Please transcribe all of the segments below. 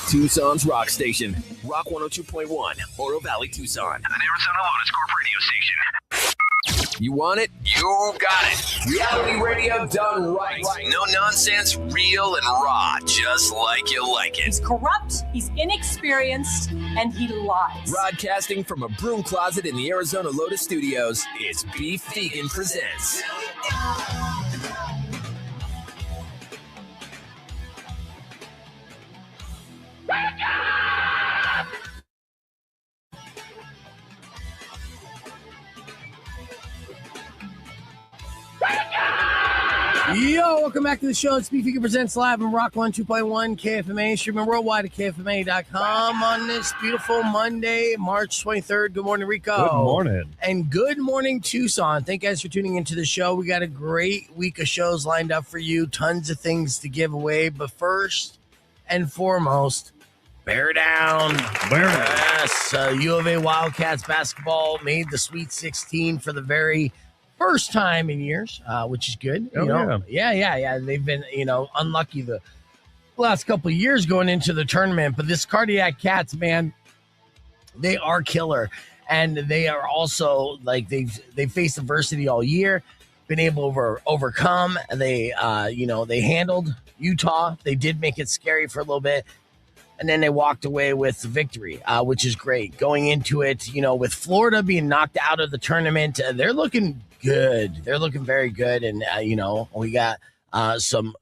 Tucson's rock station. Rock 102.1, Oro Valley, Tucson. An Arizona Wildcats radio station. You want it? You got it. Reality radio done right. No nonsense, real and raw, just like you like it. He's corrupt, he's inexperienced, and he lies. Broadcasting from a broom closet in the Arizona Lotus Studios, it's Beef Vegan Presents. Yo, welcome back to the show. It's Beef Vegan Presents live on Rock 102.1 KFMA, streaming worldwide at KFMA.com on this beautiful Monday, March 23rd. Good morning, Rico. Good morning. And good morning, Tucson. Thank you guys for tuning into the show. We got a great week of shows lined up for you. Tons of things to give away. But first and foremost, bear down. Bear down. Yes, U of A Wildcats basketball made the Sweet 16 for the very first time in years, which is good. Yeah. They've been, unlucky the last couple of years going into the tournament, but this Cardiac Cats, man, they are killer, and they are also like they've faced adversity all year, been able to overcome. They, they handled Utah. They did make it scary for a little bit, and then they walked away with the victory, which is great. Going into it, with Florida being knocked out of the tournament, they're looking good. They're looking very good. And, we got some,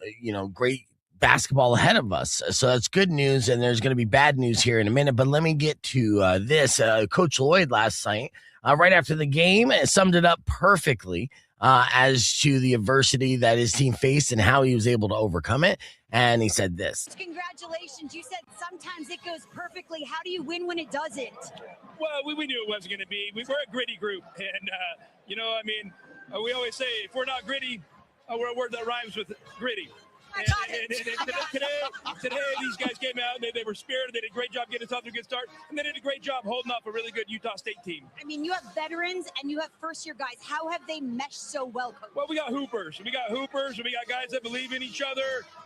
great basketball ahead of us. So that's good news. And there's going to be bad news here in a minute. But let me get to this. Coach Lloyd last night, right after the game, summed it up perfectly as to the adversity that his team faced and how he was able to overcome it. And he said this. Congratulations. You said sometimes it goes perfectly. How do you win when it doesn't? Well, we knew it wasn't going to be. We're a gritty group. And, we always say if we're not gritty, we're a word that rhymes with gritty. And today, these guys came out, and they were spirited. They did a great job getting us off to a good start, and they did a great job holding off a really good Utah State team. I mean, you have veterans and you have first-year guys. How have they meshed so well, Coach? Well, we got hoopers, and we got guys that believe in each other.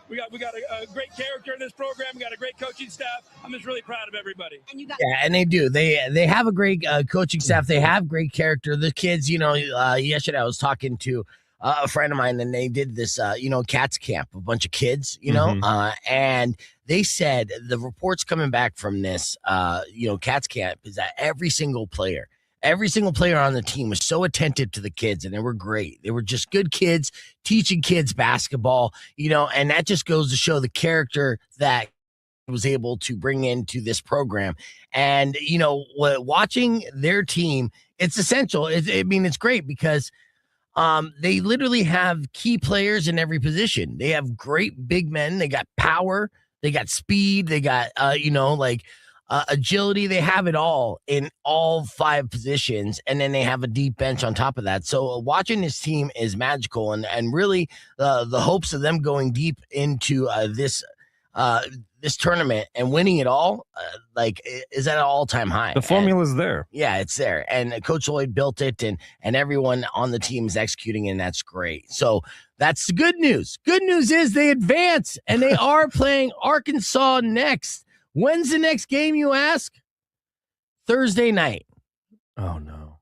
We got a great character in this program. We got a great coaching staff. I'm just really proud of everybody. And they do. They have a great coaching staff. They have great character. The kids, yesterday I was talking to a friend of mine, and they did this, Cats camp, a bunch of kids, and they said the reports coming back from this, Cats camp is that every single player on the team was so attentive to the kids, and they were great. They were just good kids teaching kids basketball, and that just goes to show the character that was able to bring into this program. And, watching their team, it's essential. It's great because they literally have key players in every position. They have great big men. They got power. They got speed. They got, agility. They have it all in all five positions. And then they have a deep bench on top of that. So watching this team is magical. And really the hopes of them going deep into this tournament and winning it all, is at an all-time high. The formula's there. Yeah, it's there. And Coach Lloyd built it, and everyone on the team is executing, and that's great. So that's the good news. Good news is they advance, and they are playing Arkansas next. When's the next game, you ask? Thursday night. Oh, no.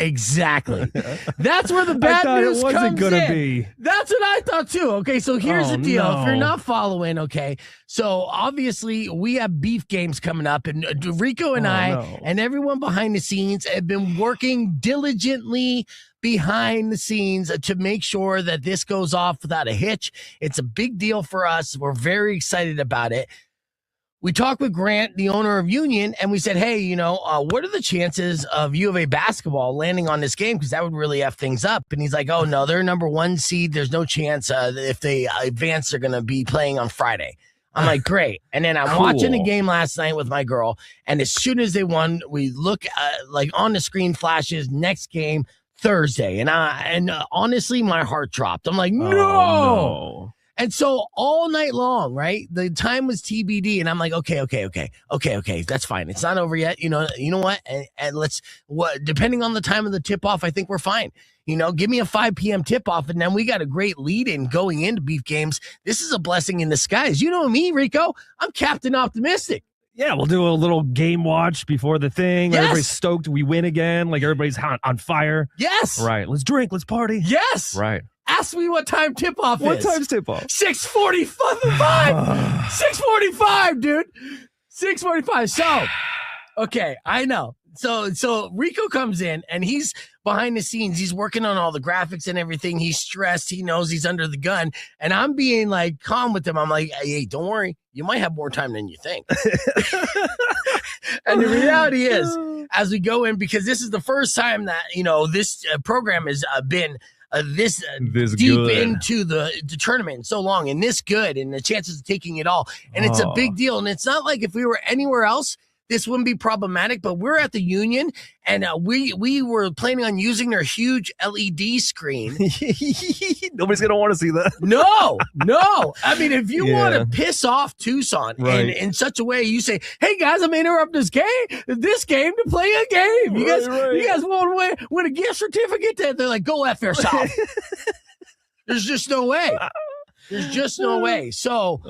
Exactly. That's where the bad news comes in. It wasn't going to be. That's what I thought too. Okay, so here's the deal. No. If you're not following, okay, so obviously we have beef games coming up, and Rico and and everyone behind the scenes have been working diligently behind the scenes to make sure that this goes off without a hitch. It's a big deal for us. We're very excited about it. We talked with Grant, the owner of Union, and we said, hey, what are the chances of U of A basketball landing on this game? Because that would really F things up. And he's like, oh, no, they're number one seed. There's no chance if they advance, they're going to be playing on Friday. I'm like, great. And then I'm watching the game last night with my girl, and as soon as they won, we look on the screen flashes, next game, Thursday. And honestly, my heart dropped. I'm like, no. And so all night long, right? The time was TBD, and I'm like, okay, that's fine. It's not over yet. You know what? And depending on the time of the tip off, I think we're fine. Give me a 5 p.m. tip off, and then we got a great lead in going into beef games. This is a blessing in disguise. You know me, Rico. I'm Captain Optimistic. Yeah, we'll do a little game watch before the thing. Yes. Everybody's stoked. We win again. Like everybody's on fire. Yes. Right. Let's drink. Let's party. Yes. Right. Ask me what time tip off is. What time's tip off? 6:45. 6:45, dude. 6:45. So, okay, I know. So Rico comes in and he's behind the scenes. He's working on all the graphics and everything. He's stressed. He knows he's under the gun. And I'm being like calm with him. I'm like, hey, don't worry. You might have more time than you think. And the reality is, as we go in, because this is the first time that, this program has been this deep good into the tournament so long and this good and the chances of taking it all. And it's a big deal. And it's not like if we were anywhere else, this wouldn't be problematic, but we're at the Union, and we were planning on using their huge LED screen. Nobody's going to want to see that. No. I mean, if you want to piss off Tucson in such a way, you say, hey, guys, I'm going to interrupt this game to play a game. You guys want to win a gift certificate? They're like, go F yourself. There's just no way. There's just no way. So,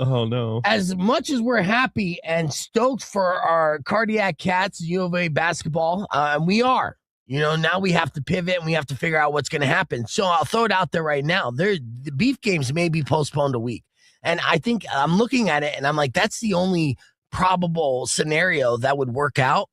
as much as we're happy and stoked for our cardiac cats, U of A basketball, and we are, now we have to pivot and we have to figure out what's going to happen. So I'll throw it out there right now. The beef games may be postponed a week. And I think I'm looking at it and I'm like, that's the only probable scenario that would work out.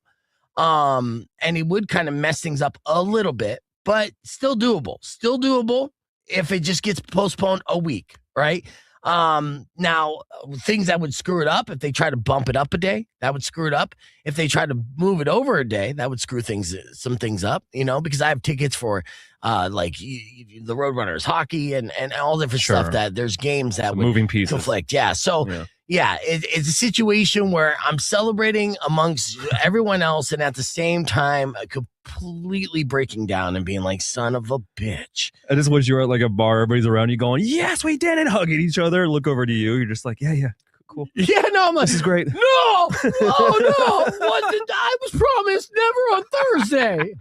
And it would kind of mess things up a little bit, but still doable if it just gets postponed a week. Right. Now, things that would screw it up, if they try to bump it up a day, that would screw it up. If they try to move it over a day, that would screw some things up, because I have tickets for the Roadrunners hockey and all different stuff that there's games that would moving pieces conflict. Yeah. So it's a situation where I'm celebrating amongst everyone else and at the same time completely breaking down and being like, son of a bitch. I just wish you were at like a bar, everybody's around you going, yes, we did it, hugging each other, look over to you. You're just like, yeah, cool. Yeah, no, I'm like, this is great. No, oh no, I was promised never on Thursday.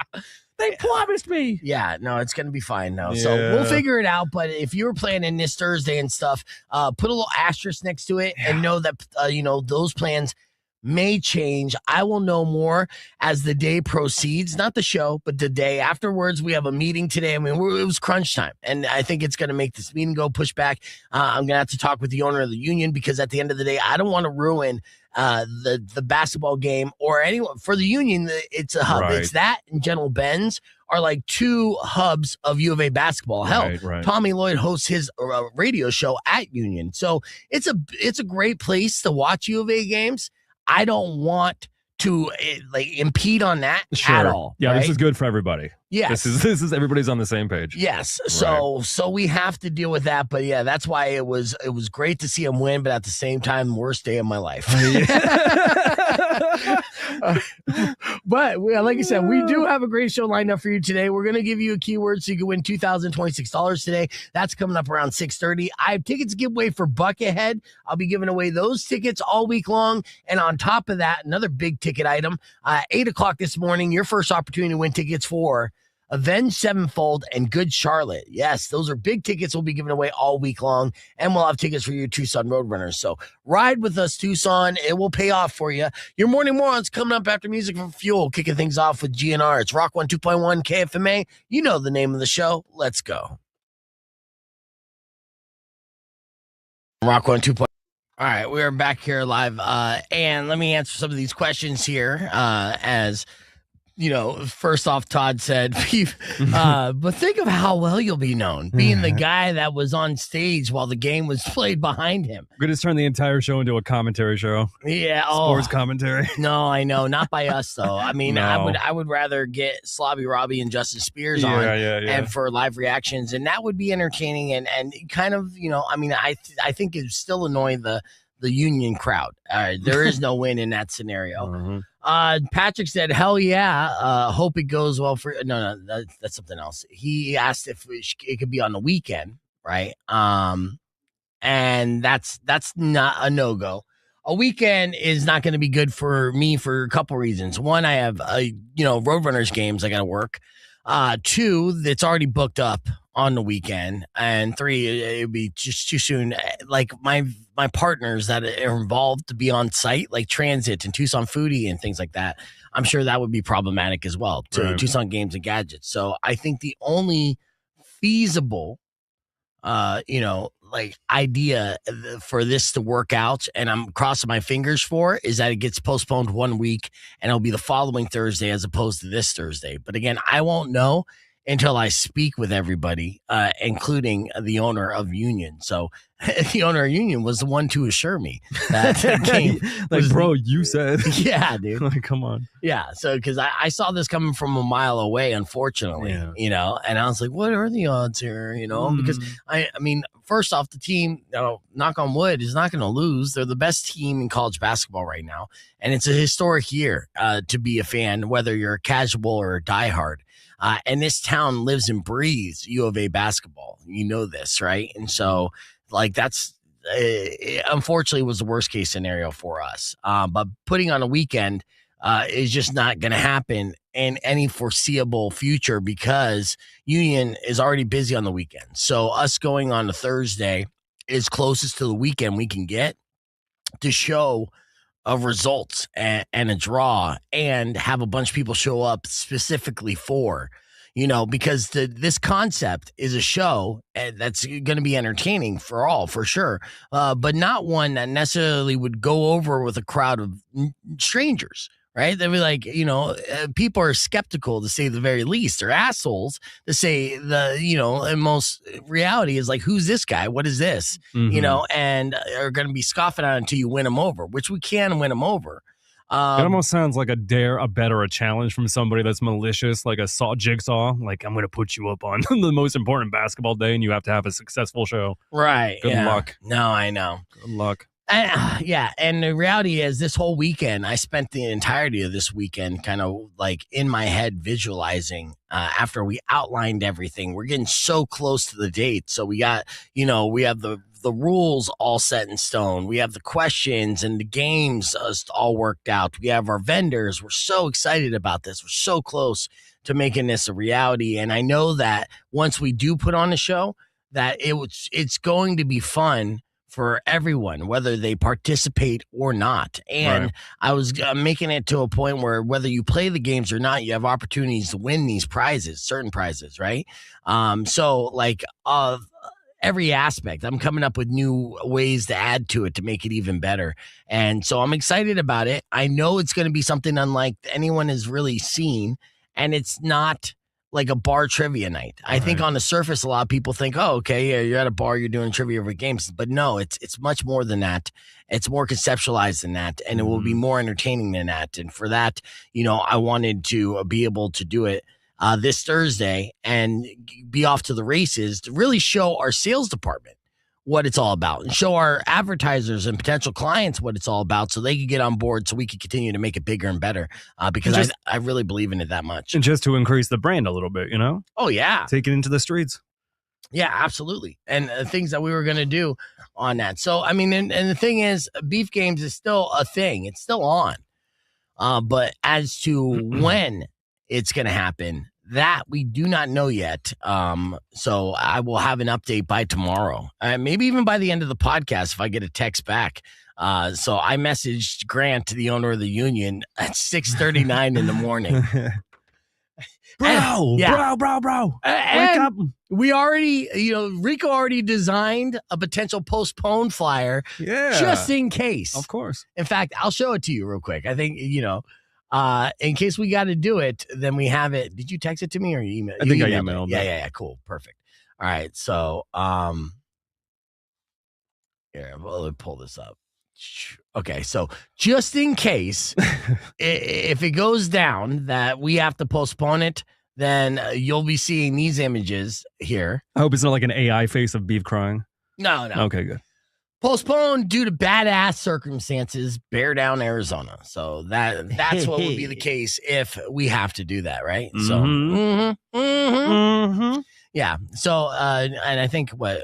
They promised me. Yeah, no, it's going to be fine now. So we'll figure it out. But if you were planning this Thursday and stuff, put a little asterisk next to it and know that, those plans may change. I will know more as the day proceeds, not the show, but the day afterwards. We have a meeting today. I mean, it was crunch time, and I think it's going to make this meeting go push back. I'm going to have to talk with the owner of the Union because at the end of the day, I don't want to ruin the basketball game or anyone for the Union. It's a hub. Right. It's that and General Benz are like two hubs of U of A basketball. Hell, Tommy Lloyd hosts his radio show at Union. So it's a great place to watch U of A games. I don't want to impede on that at all. Yeah, This is good for everybody. Yes. This is everybody's on the same page. Yes. So we have to deal with that. But yeah, that's why it was great to see him win, but at the same time, worst day of my life. But like I said, we do have a great show lined up for you today. We're going to give you a keyword so you can win $2,026 today. That's coming up around 6:30. I have tickets to give away for Buckethead. I'll be giving away those tickets all week long. And on top of that, another big ticket item, 8 o'clock this morning, your first opportunity to win tickets for Avenged Sevenfold and Good Charlotte. Yes, those are big tickets we'll be giving away all week long, and we'll have tickets for your Tucson Roadrunners. So ride with us, Tucson. It will pay off for you. Your Morning Morons coming up after Music for Fuel, kicking things off with GNR. It's Rock 102.1 KFMA. You know the name of the show. Let's go. Rock 102.1. All right, we're back here live, and let me answer some of these questions here as first off, Todd said, but think of how well you'll be known being the guy that was on stage while the game was played behind him. We're going to turn the entire show into a commentary show. Yeah. Sports commentary. No, I know. Not by us, though. I mean, no. I would rather get Slobby Robbie and Justin Spears on and for live reactions, and that would be entertaining and kind of, I think it's still annoying the Union crowd. There is no win in that scenario. Mm-hmm. Patrick said, hell yeah. Hope it goes well for no, that's something else. He asked if it could be on the weekend, right? and that's not a no-go. A weekend is not going to be good for me for a couple reasons. One, I have Roadrunners games I got to work. 2, it's already booked up on the weekend, and 3, it would be just too soon. Like my partners that are involved to be on site, like Transit and Tucson Foodie and things like that, I'm sure that would be problematic as well to Right. Tucson Games and Gadgets. So I think the only feasible idea for this to work out, and I'm crossing my fingers for, is that it gets postponed 1 week and it'll be the following Thursday as opposed to this Thursday. But again, I won't know until I speak with everybody, including the owner of Union. So the owner of Union was the one to assure me that the game bro, you said. Yeah, dude. Like, come on. Yeah, so because I saw this coming from a mile away, unfortunately, and I was like, what are the odds here, because I mean, first off, the team, knock on wood, is not going to lose. They're the best team in college basketball right now, and it's a historic year to be a fan, whether you're a casual or a diehard. And this town lives and breathes U of A basketball. You know this, right? And so, that's unfortunately was the worst case scenario for us. But putting on a weekend is just not going to happen in any foreseeable future because Union is already busy on the weekend. So us going on a Thursday is closest to the weekend we can get to show of results and a draw and have a bunch of people show up specifically for, because this concept is a show that's going to be entertaining for all, for sure, but not one that necessarily would go over with a crowd of strangers. Right? They'll be like, people are skeptical to say the very least. They're assholes to say and most reality is like, who's this guy? What is this? Mm-hmm. And are going to be scoffing at it until you win them over, which we can win them over. It almost sounds like a bet or a challenge from somebody that's malicious, like a jigsaw. Like, I'm going to put you up on the most important basketball day and you have to have a successful show. Right. Good luck. No, I know. Good luck. And the reality is this whole weekend, I spent the entirety of this weekend kind of like in my head visualizing after we outlined everything. We're getting so close to the date. So we got, we have the rules all set in stone. We have the questions and the games all worked out. We have our vendors. We're so excited about this. We're so close to making this a reality. And I know that once we do put on a show, that it's going to be fun for everyone, whether they participate or not. And right. I was making it to a point where whether you play the games or not, you have opportunities to win these prizes, certain prizes, right? Every aspect, I'm coming up with new ways to add to it to make it even better. And so I'm excited about it. I know it's going to be something unlike anyone has really seen, and it's not like a bar trivia night. I think on the surface, a lot of people think, oh, okay, yeah, you're at a bar, you're doing trivia over games. But no, it's much more than that. It's more conceptualized than that, and it will be more entertaining than that. And for that, I wanted to be able to do it this Thursday and be off to the races to really show our sales department what it's all about and show our advertisers and potential clients what it's all about so they can get on board so we can continue to make it bigger and better because I really believe in it that much. And just to increase the brand a little bit, Oh, yeah. Take it into the streets. Yeah, absolutely. And things that we were going to do on that. So, I mean, and the thing is, Beef Games is still a thing. It's still on. But as to when it's going to happen, that we do not know yet. So I will have an update by tomorrow, maybe even by the end of the podcast if I get a text back. So I messaged Grant, the owner of the Union, at 6:39 in the morning. Bro. Wake up. We already, Rico already designed a potential postponed flyer just in case. Of course. In fact, I'll show it to you real quick. I think, in case we got to do it, then we have it. Did you text it to me or you emailed? I think I emailed it. Yeah. Cool. Perfect. All right. So, here, let me pull this up. Okay. So just in case, if it goes down that we have to postpone it, then you'll be seeing these images here. I hope it's not like an AI face of beef crying. No. Okay, good. Postponed due to badass circumstances, Bear Down, Arizona. So that's what would be the case if we have to do that, right? So, yeah. So, and I think what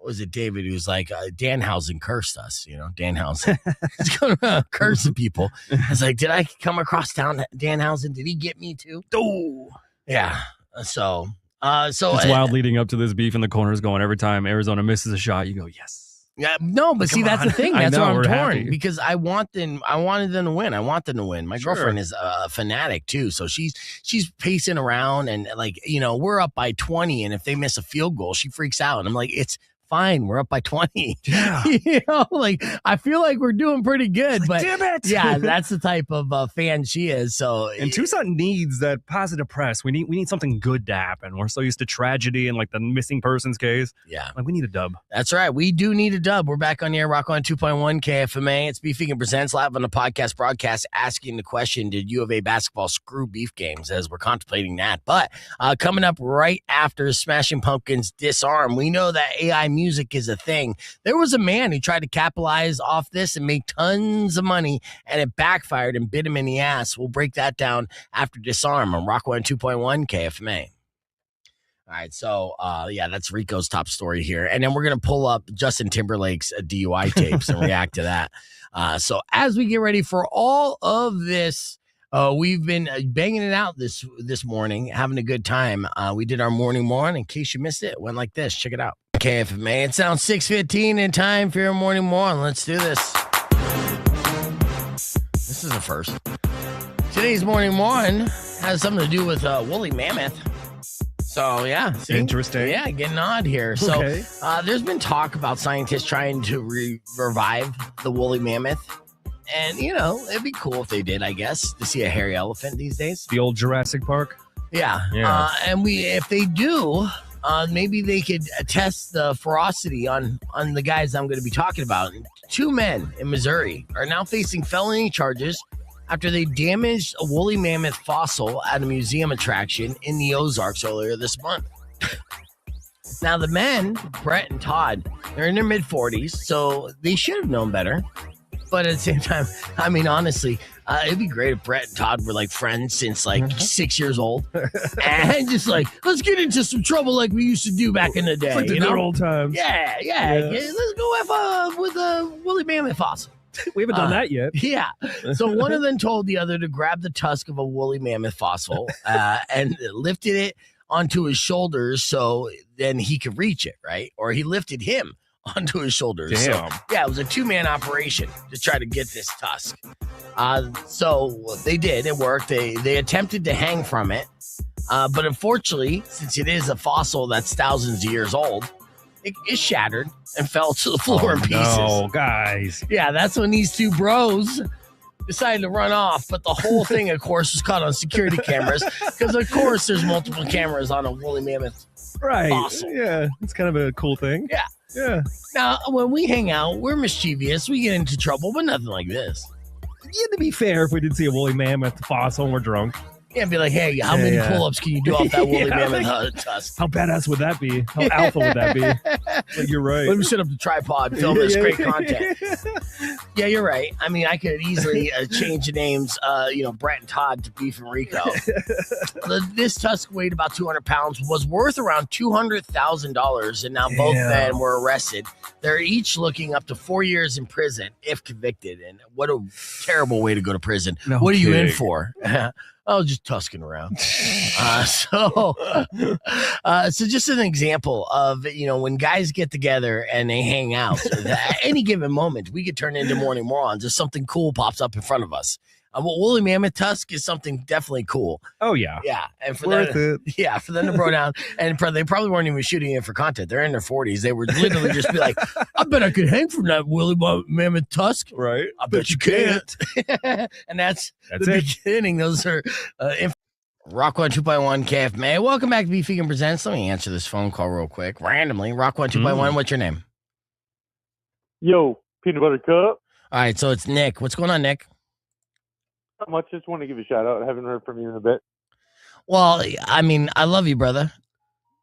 was it David who's like, Danhausen cursed us, Danhausen. He's going to curse people. I was like, did I come across Danhausen? Did he get me too? Oh, yeah. So it's wild leading up to this beef in the corners going every time Arizona misses a shot, you go, yes. Yeah, no, but see, that's the thing. That's why I'm torn happy. because I wanted them to win. I want them to win. My girlfriend is a fanatic too, so she's pacing around and we're up by 20, and if they miss a field goal, she freaks out, and I'm like, it's fine, we're up by 20. Yeah. I feel like we're doing pretty good, but damn it. Yeah, that's the type of fan she is. So and Tucson needs that positive press. We need something good to happen. We're so used to tragedy and like the missing persons case. Yeah. Like we need a dub. That's right. We do need a dub. We're back on the air, Rock on 2.1 KFMA. It's Beef Vegan Presents live on the podcast broadcast asking the question, did U of A basketball screw beef games, as we're contemplating that. But coming up right after Smashing Pumpkins Disarm, we know that AI music is a thing. There was a man who tried to capitalize off this and make tons of money, and it backfired and bit him in the ass. We'll break that down after Disarm on Rock 102.1 KFMA. All right, so that's Rico's top story here, and then we're gonna pull up Justin Timberlake's DUI tapes and react to that. So as we get ready for all of this, we've been banging it out this morning, having a good time. We did our morning Moron. In case you missed it, went like this. Check it out. KFMA. It's now 6:15 and time for your morning Moron. Let's do this. This is a first. Today's morning Moron has something to do with woolly mammoth. So, yeah. See? Interesting. Yeah, getting odd here. Okay. So, there's been talk about scientists trying to revive the woolly mammoth. And, it'd be cool if they did, I guess, to see a hairy elephant these days. The old Jurassic Park. Yeah. And if they do, maybe they could test the ferocity on the guys I'm going to be talking about. 2 men in Missouri are now facing felony charges after they damaged a woolly mammoth fossil at a museum attraction in the Ozarks earlier this month. Now, the men, Brett and Todd, they're in their mid-40s, so they should have known better. But at the same time, I mean, honestly, it'd be great if Brett and Todd were like friends since 6 years old. And just let's get into some trouble like we used to do back in the day. Like the good old times. Yeah. Let's go have fun with a woolly mammoth fossil. We haven't done that yet. Yeah. So one of them told the other to grab the tusk of a woolly mammoth fossil and lifted it onto his shoulders so then he could reach it, right? Or he lifted him onto his shoulders. Damn. So, yeah, it was a 2-man operation to try to get this tusk. So they did. It worked. They attempted to hang from it. But unfortunately, since it is a fossil that's thousands of years old, it shattered and fell to the floor in pieces. No, guys. Yeah, that's when these 2 bros decided to run off. But the whole thing, of course, was caught on security cameras because, of course, there's multiple cameras on a woolly mammoth fossil. Yeah, it's kind of a cool thing. Yeah. Now, when we hang out, we're mischievous. We get into trouble, but nothing like this. Yeah, to be fair, if we did see a woolly mammoth fossil and we're drunk. Yeah, be like, hey, how many pull-ups can you do off that woolly mammoth tusk? How badass would that be? How alpha would that be? Like, you're right. Let me set up the tripod, film this great content. Yeah, you're right. I mean, I could easily change the names, Brett and Todd to Beef and Rico. This tusk weighed about 200 pounds, was worth around $200,000, and now both men were arrested. They're each looking up to 4 years in prison if convicted, and what a terrible way to go to prison. No what are you in kidding. for? I was just tusking around. So just an example of, when guys get together and they hang out, at any given moment, we could turn into morning morons if something cool pops up in front of us. Woolly mammoth tusk is something definitely cool. Oh, yeah. Yeah. And for Worth them, it. Yeah, for them to bro down. And they probably weren't even shooting it for content. They're in their 40s. They were literally just be like, I bet I could hang from that woolly mammoth tusk. Right. I bet you can't. And that's the beginning. Those are Rock 102.1 KFMA. Welcome back to Beef Vegan Presents. Let me answer this phone call real quick. Randomly. Rock 102.1. What's your name? Yo, Peanut Butter Cup. All right, so it's Nick. What's going on, Nick? Not much. Just want to give you a shout out. I haven't heard from you in a bit. Well, I mean, I love you, brother.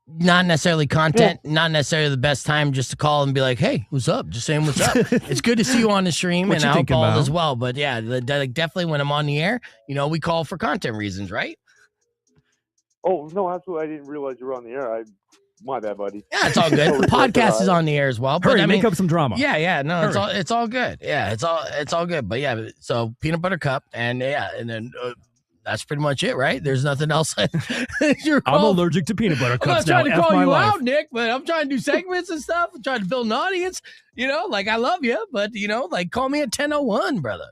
Not necessarily content, not necessarily the best time just to call and be like, hey, what's up? Just saying what's up. It's good to see you on the stream, and I hope all as well. But yeah, definitely when I'm on the air, we call for content reasons, right? Oh, no, absolutely. I didn't realize you were on the air. My bad, buddy. Yeah, it's all good. The podcast is on the air as well. But Hurry, I mean, make up some drama. Yeah, no, Hurry. it's all good. Yeah, it's all good. But yeah, so peanut butter cup, and then that's pretty much it, right? There's nothing else. I'm allergic to peanut butter I'm not cups trying now. to F call my you life. out, Nick, but I'm trying to do segments and stuff. I'm trying to build an audience. Like I love you, but like call me at 10:01, brother.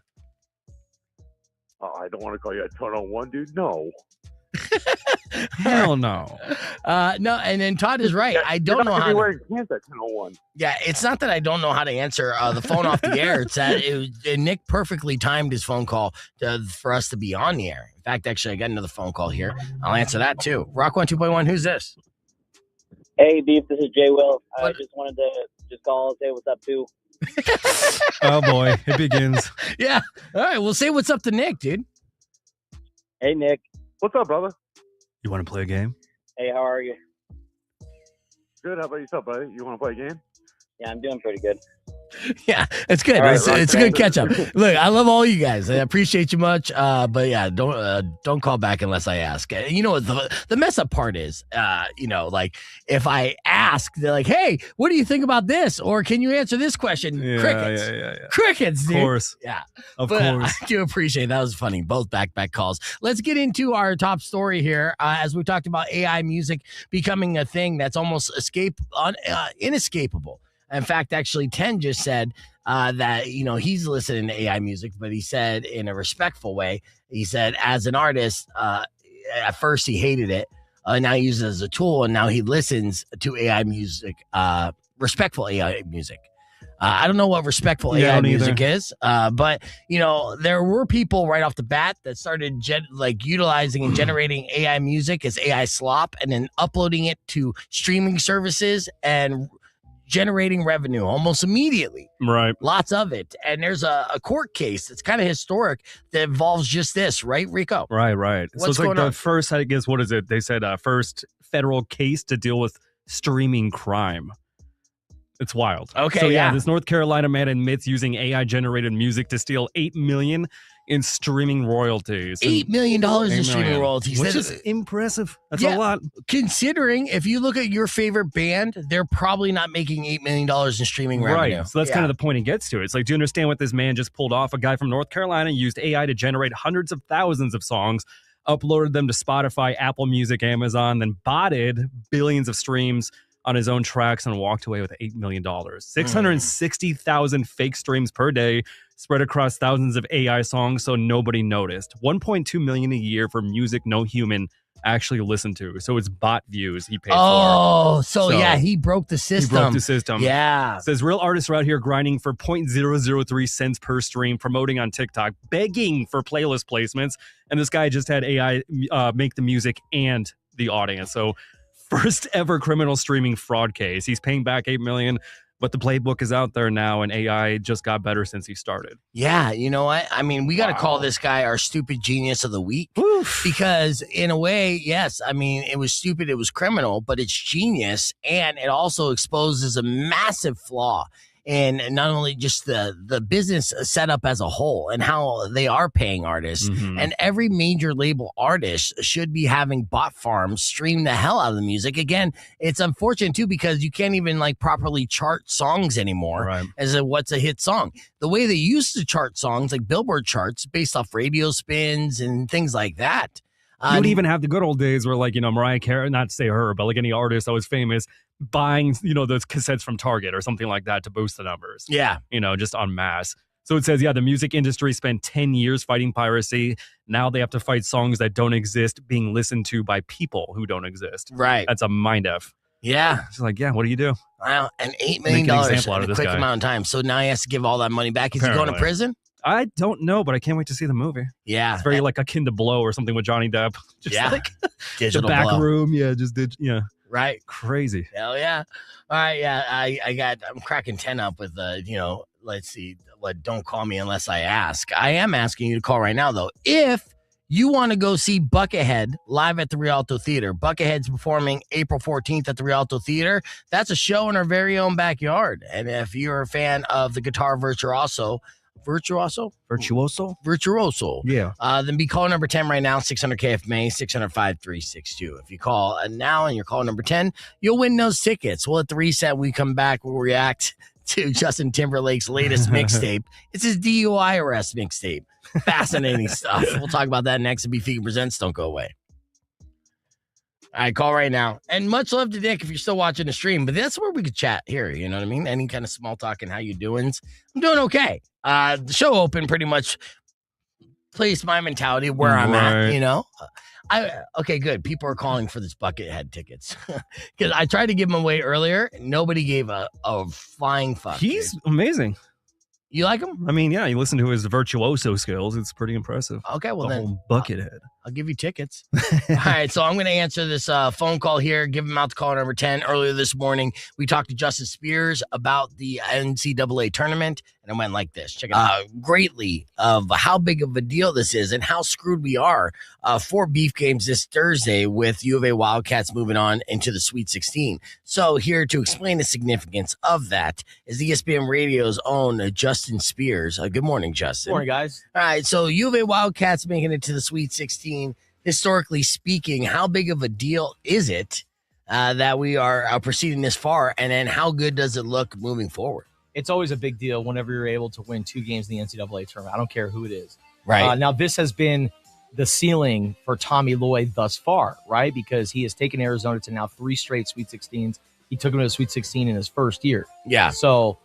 Oh, I don't want to call you a 10-on-1, dude. No. Hell no. No, and then Todd is right. I don't know how to. Wearing pants at 10-on-1. Yeah, it's not that I don't know how to answer the phone off the air. It's that Nick perfectly timed his phone call for us to be on the air. In fact, actually, I got another phone call here. I'll answer that too. Rock 102.1. Who's this? Hey, Beef. This is Jay Will. I just wanted to just call and say what's up too. Oh boy, it begins. Yeah. All right. We'll say what's up to Nick, dude. Hey, Nick. What's up, brother? You want to play a game? Hey, how are you? Good. How about yourself, buddy? You want to play a game? Yeah, I'm doing pretty good. Yeah, it's good. All right, It's a good catch up. Look, I love all you guys. I appreciate you much. But yeah, don't call back unless I ask. You know what the mess up part is? Like if I ask, they're like, "Hey, what do you think about this?" Or can you answer this question? Yeah, Crickets. yeah. Crickets, dude. Of course. Yeah. Of But course. I do appreciate that. Was funny. Both back calls. Let's get into our top story here. As we talked about AI music becoming a thing that's almost inescapable. In fact, actually, 10 just said that, he's listening to AI music, but he said in a respectful way, he said, as an artist, at first he hated it. Now he uses it as a tool, and now he listens to AI music, respectful AI music. I don't know what respectful AI music is, but, there were people right off the bat that started utilizing and generating AI music as AI slop and then uploading it to streaming services and generating revenue almost immediately. Right. Lots of it. And there's a court case that's kind of historic that involves just this, right, Rico? Right. So What's it's like going the on? first, I guess, what is it? They said first federal case to deal with streaming crime. It's wild. Okay, so yeah. This North Carolina man admits using AI-generated music to steal $8 million in streaming royalties. $8 million in streaming royalties. Which is impressive. That's Yeah. a lot. Considering if you look at your favorite band, they're probably not making $8 million in streaming revenue. Right. So that's kind of the point he gets to. It's like, do you understand what this man just pulled off? A guy from North Carolina used AI to generate hundreds of thousands of songs, uploaded them to Spotify, Apple Music, Amazon, then botted billions of streams on his own tracks and walked away with $8 million. 660,000 fake streams per day spread across thousands of AI songs, so nobody noticed. 1.2 million a year for music no human actually listened to. So it's bot views he paid for. Oh, so yeah, he broke the system. He broke the system. Yeah. It says real artists are out here grinding for 0.003 cents per stream, promoting on TikTok, begging for playlist placements. And this guy just had AI make the music and the audience. So first ever criminal streaming fraud case. He's paying back $8 million, but the playbook is out there now, and AI just got better since he started. Yeah, you know what? I mean, we got to call this guy our stupid genius of the week. Oof. Because in a way, yes, I mean, it was stupid, it was criminal, but it's genius, and it also exposes a massive flaw in not only just the business setup as a whole and how they are paying artists. And every major label artist should be having bot farms stream the hell out of the music. Again, it's unfortunate too because you can't even properly chart songs anymore as what's a hit song. The way they used to chart songs, like Billboard charts, based off radio spins and things like that. You would even have the good old days where, Mariah Carey, not to say her, but any artist that was famous, buying, those cassettes from Target or something like that to boost the numbers. Yeah. Just en masse. So it says, the music industry spent 10 years fighting piracy. Now they have to fight songs that don't exist being listened to by people who don't exist. Right. That's a mind F. Yeah. It's like, what do you do? Wow. And $8 million Make an example out of in a this quick guy. amount of time. So now he has to give all that money back. Is he going to Apparently. prison? I don't know, but I can't wait to see the movie. Yeah. It's very akin to Blow or something with Johnny Depp. Just the Digital back Blow. room. Yeah, just did. Yeah. Right. Crazy. Hell yeah. All right. Yeah. I'm cracking 10 up with, let's see. Don't call me unless I ask. I am asking you to call right now, though. If you want to go see Buckethead live at the Rialto Theater, Buckethead's performing April 14th at the Rialto Theater. That's a show in our very own backyard. And if you're a fan of the guitar virtuoso, Virtuoso? Virtuoso? Yeah. Then be call number 10 right now, 600-KFMA, 600-5362. If you call now and you're call number 10, you'll win those tickets. We'll at the reset when we come back, we'll react to Justin Timberlake's latest mixtape. It's his DUI arrest mixtape. Fascinating stuff. We'll talk about that next. And Beefy Presents. Don't go away. All right, call right now. And much love to Dick if you're still watching the stream, but that's where we could chat here. You know what I mean? Any kind of small talk and how you doing? I'm doing okay. The show open pretty much placed my mentality where I'm at, you know? Okay, good. People are calling for this Buckethead tickets because I tried to give them away earlier. Nobody gave a flying fuck. He's amazing. You like him? I mean, yeah, you listen to his virtuoso skills. It's pretty impressive. Okay, well then. Buckethead. I'll give you tickets. All right, so I'm going to answer this phone call here. Give him out to call number 10. Earlier this morning, we talked to Justin Spears about the NCAA tournament, and it went like this. Check it out. Greatly of how big of a deal this is and how screwed we are. 4 beef games this Thursday with U of A Wildcats moving on into the Sweet 16. So here to explain the significance of that is ESPN Radio's own Justin Spears. Good morning, Justin. Good morning, guys. All right, so U of A Wildcats making it to the Sweet 16. Historically speaking, how big of a deal is it that we are proceeding this far? And then how good does it look moving forward? It's always a big deal whenever you're able to win 2 games in the NCAA tournament. I don't care who it is. Right. Now, this has been the ceiling for Tommy Lloyd thus far, right? Because he has taken Arizona to now 3 straight Sweet 16s. He took him to the Sweet 16 in his first year. Yeah. So,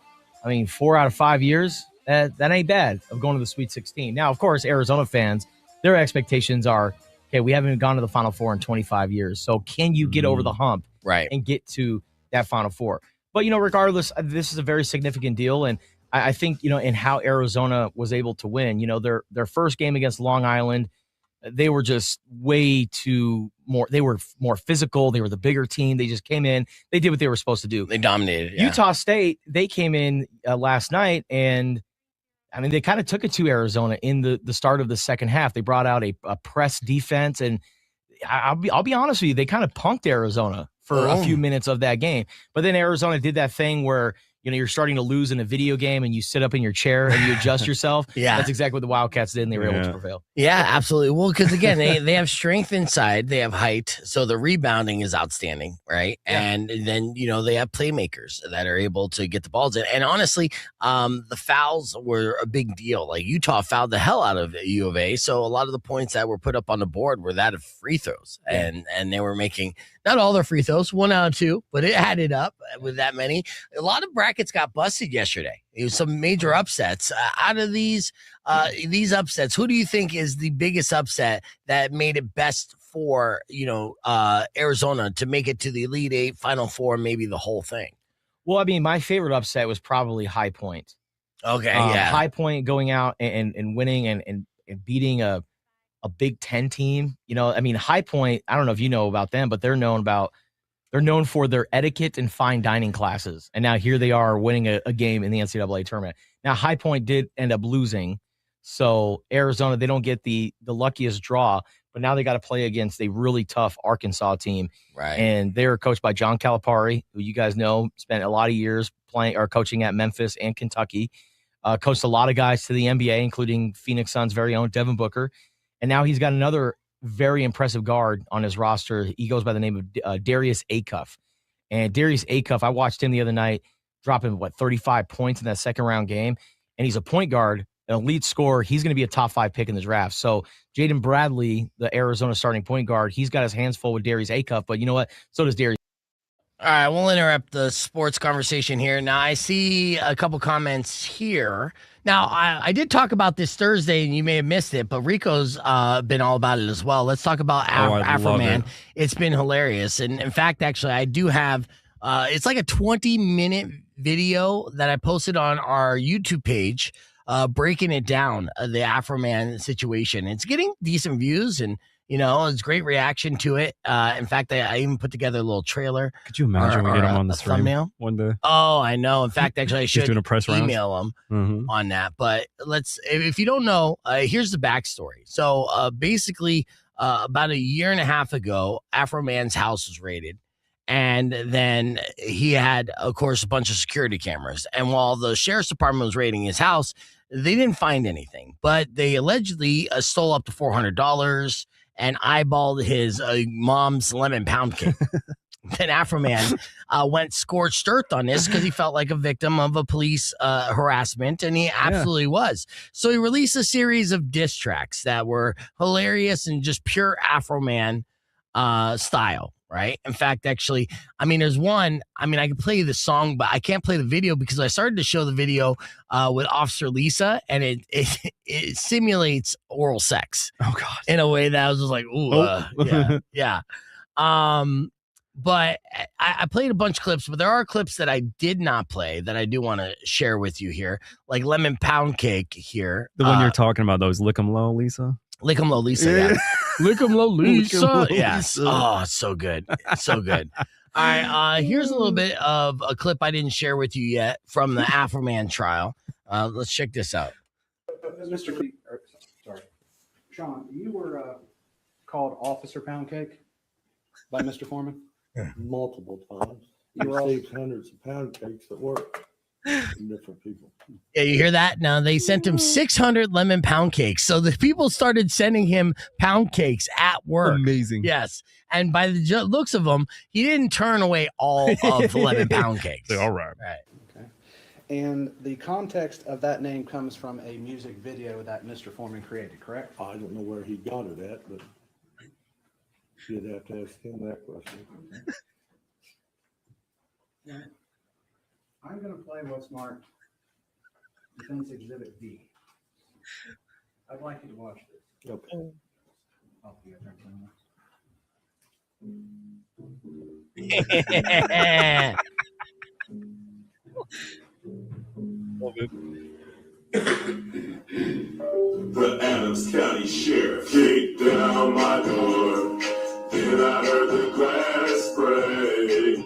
I mean, 4 out of 5 years, that ain't bad of going to the Sweet 16. Now, of course, Arizona fans, their expectations are, okay, we haven't gone to the Final Four in 25 years. So can you get over the hump and get to that Final Four? But, you know, regardless, this is a very significant deal. And I think, you know, in how Arizona was able to win, you know, their first game against Long Island, they were just they were more physical. They were the bigger team. They just came in. They did what they were supposed to do. They dominated. Yeah. Utah State, they came in last night and, I mean, they kind of took it to Arizona in the start of the second half. They brought out a press defense, and I'll be honest with you, they kind of punked Arizona for a few minutes of that game. But then Arizona did that thing where, you know, you're starting to lose in a video game and you sit up in your chair and you adjust yourself. Yeah. That's exactly what the Wildcats did, and they were able to prevail. Yeah, absolutely. Well, because again, they have strength inside, they have height, so the rebounding is outstanding, right? Yeah. And then, you know, they have playmakers that are able to get the balls in. And honestly, the fouls were a big deal. Like Utah fouled the hell out of U of A, so a lot of the points that were put up on the board were that of free throws, and they were making not all their free throws, 1 out of 2, but it added up with that many. A lot of brackets got busted yesterday. It was some major upsets. Out of these upsets, who do you think is the biggest upset that made it best for, you know, Arizona to make it to the Elite Eight, Final Four, maybe the whole thing? Well, I mean, my favorite upset was probably High Point. Okay, yeah. High Point going out and winning and beating a Big Ten team. You know, I mean, High Point, I don't know if you know about them, but they're known for their etiquette and fine dining classes. And now here they are winning a game in the NCAA tournament. Now, High Point did end up losing. So Arizona, they don't get the luckiest draw, but now they got to play against a really tough Arkansas team. Right. And they're coached by John Calipari, who you guys know spent a lot of years playing or coaching at Memphis and Kentucky. Coached a lot of guys to the NBA, including Phoenix Suns' very own Devin Booker. And now he's got another very impressive guard on his roster. He goes by the name of Darius Acuff. And Darius Acuff, I watched him the other night dropping, 35 points in that second round game. And he's a point guard, an elite scorer. He's going to be a top 5 pick in the draft. So Jaden Bradley, the Arizona starting point guard, he's got his hands full with Darius Acuff. But you know what? So does Darius. All right, we'll interrupt the sports conversation here. Now, I see a couple comments here. Now, I did talk about this Thursday, and you may have missed it, but Rico's been all about it as well. Let's talk about Afro Man. It's been hilarious. And in fact, actually, I do have it's like a 20-minute video that I posted on our YouTube page breaking it down, the Afro Man situation. It's getting decent views, and you know, it's great reaction to it. In fact, I even put together a little trailer. Could you imagine we get him on the stream thumbnail one day? Oh, I know. In fact, actually, I should doing a press email him on that. But if you don't know, here's the backstory. So basically, about a year and a half ago, Afro Man's house was raided. And then he had, of course, a bunch of security cameras. And while the sheriff's department was raiding his house, They didn't find anything, but they allegedly stole up to $400 and eyeballed his mom's lemon pound cake. Then Afroman went scorched earth on this because he felt like a victim of a police harassment, and he absolutely was. So he released a series of diss tracks that were hilarious and just pure Afroman style, right? In fact, actually, I mean, there's one, I mean, I can play you the song, but I can't play the video because I started to show the video with Officer Lisa, and it simulates oral sex. Oh, God. In a way that I was just like, ooh, yeah. But I played a bunch of clips, but there are clips that I did not play that I do want to share with you here, like Lemon Pound Cake here. The one you're talking about, those Lick 'em Low, Lisa? Lick 'em Low, Lisa, yeah. Lick 'em Low, Lisa. Yes. Oh, it's so good. It's so good. All right, here's a little bit of a clip I didn't share with you yet from the Afroman trial. Let's check this out. Sorry. Sean, you were called Officer Pound Cake by Mr. Foreman? Multiple times. You received hundreds of pound cakes at work from different people. Yeah, you hear that? Now they sent him 600 lemon pound cakes. So the people started sending him pound cakes at work. Amazing. Yes. And by the looks of them, he didn't turn away all of the lemon pound cakes. All right. Right. Okay. And the context of that name comes from a music video that Mr. Foreman created, correct? I don't know where he got it at, but you'd have to ask him that question. I'm going to play what's marked Defense Exhibit D. I'd like you to watch this. Okay. I'll be there for a minute. The Adams County Sheriff kicked down my door. Then I heard the glass break.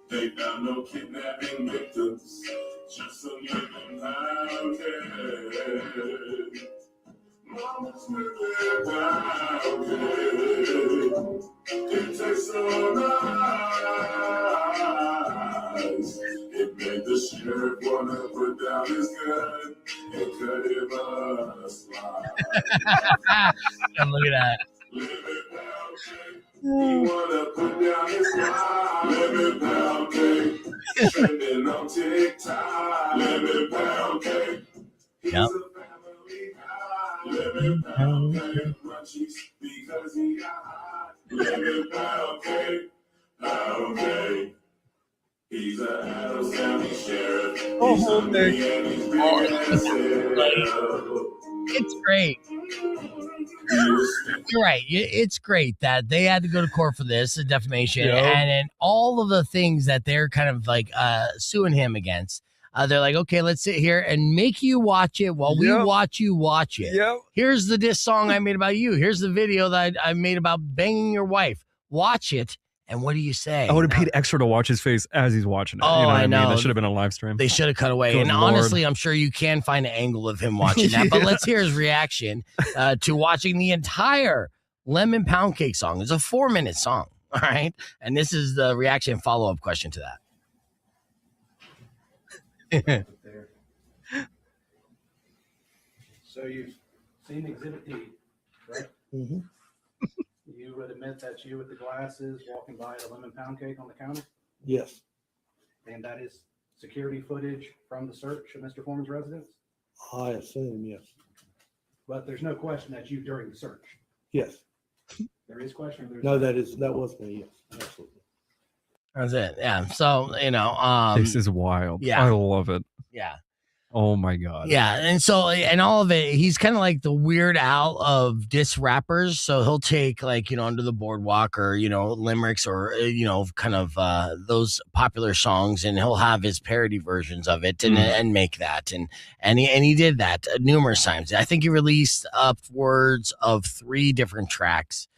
They found no kidnapping victims, just some living pound cake. Mama's living pound cake. It tastes so nice. It made the sheriff wanna put down his gun and cut him a slice. And look at that. Living pound cake. He wanna put down his life. Living pound cake. Trending on TikTok. Living pound cake. He's a family guy. Living pound cake. Crunchies because he got hot. Living pound cake. Pound cake. He's a Adams County Sheriff. He's hungry and he's big as hell. It's great. You're right. It's great that they had to go to court for this, defamation, and all of the things that they're kind of like suing him against. They're like, okay, let's sit here and make you watch it while we watch you watch it. Here's the diss song I made about you. Here's the video that I made about banging your wife. Watch it. And what do you say? I would have paid extra to watch his face as he's watching it. Oh, you know what I know. mean? That should have been a live stream. They should have cut away. Good and Lord. honestly, I'm sure you can find an angle of him watching that. But let's hear his reaction to watching the entire Lemon Pound Cake song. It's a 4-minute song. All right. And this is the reaction follow-up question to that. So you've seen Exhibit D, correct? Mm-hmm. You would admit that's you with the glasses walking by the lemon pound cake on the counter? Yes. And that is security footage from the search of Mr. Foreman's residence? I assume, yes. But there's no question that's you during the search. Yes. There is question. Or there's No, that was me, yes. Absolutely. That's it. Yeah. So, you know, This is wild. yeah. I love it. yeah. Oh my God. Yeah, and so and all of it, he's kind of like the Weird Al of diss rappers. So he'll take like, you know, Under the Boardwalk or, you know, limericks or, you know, kind of those popular songs, and he'll have his parody versions of it and make that. And he did that numerous times. I think he released upwards of 3 different tracks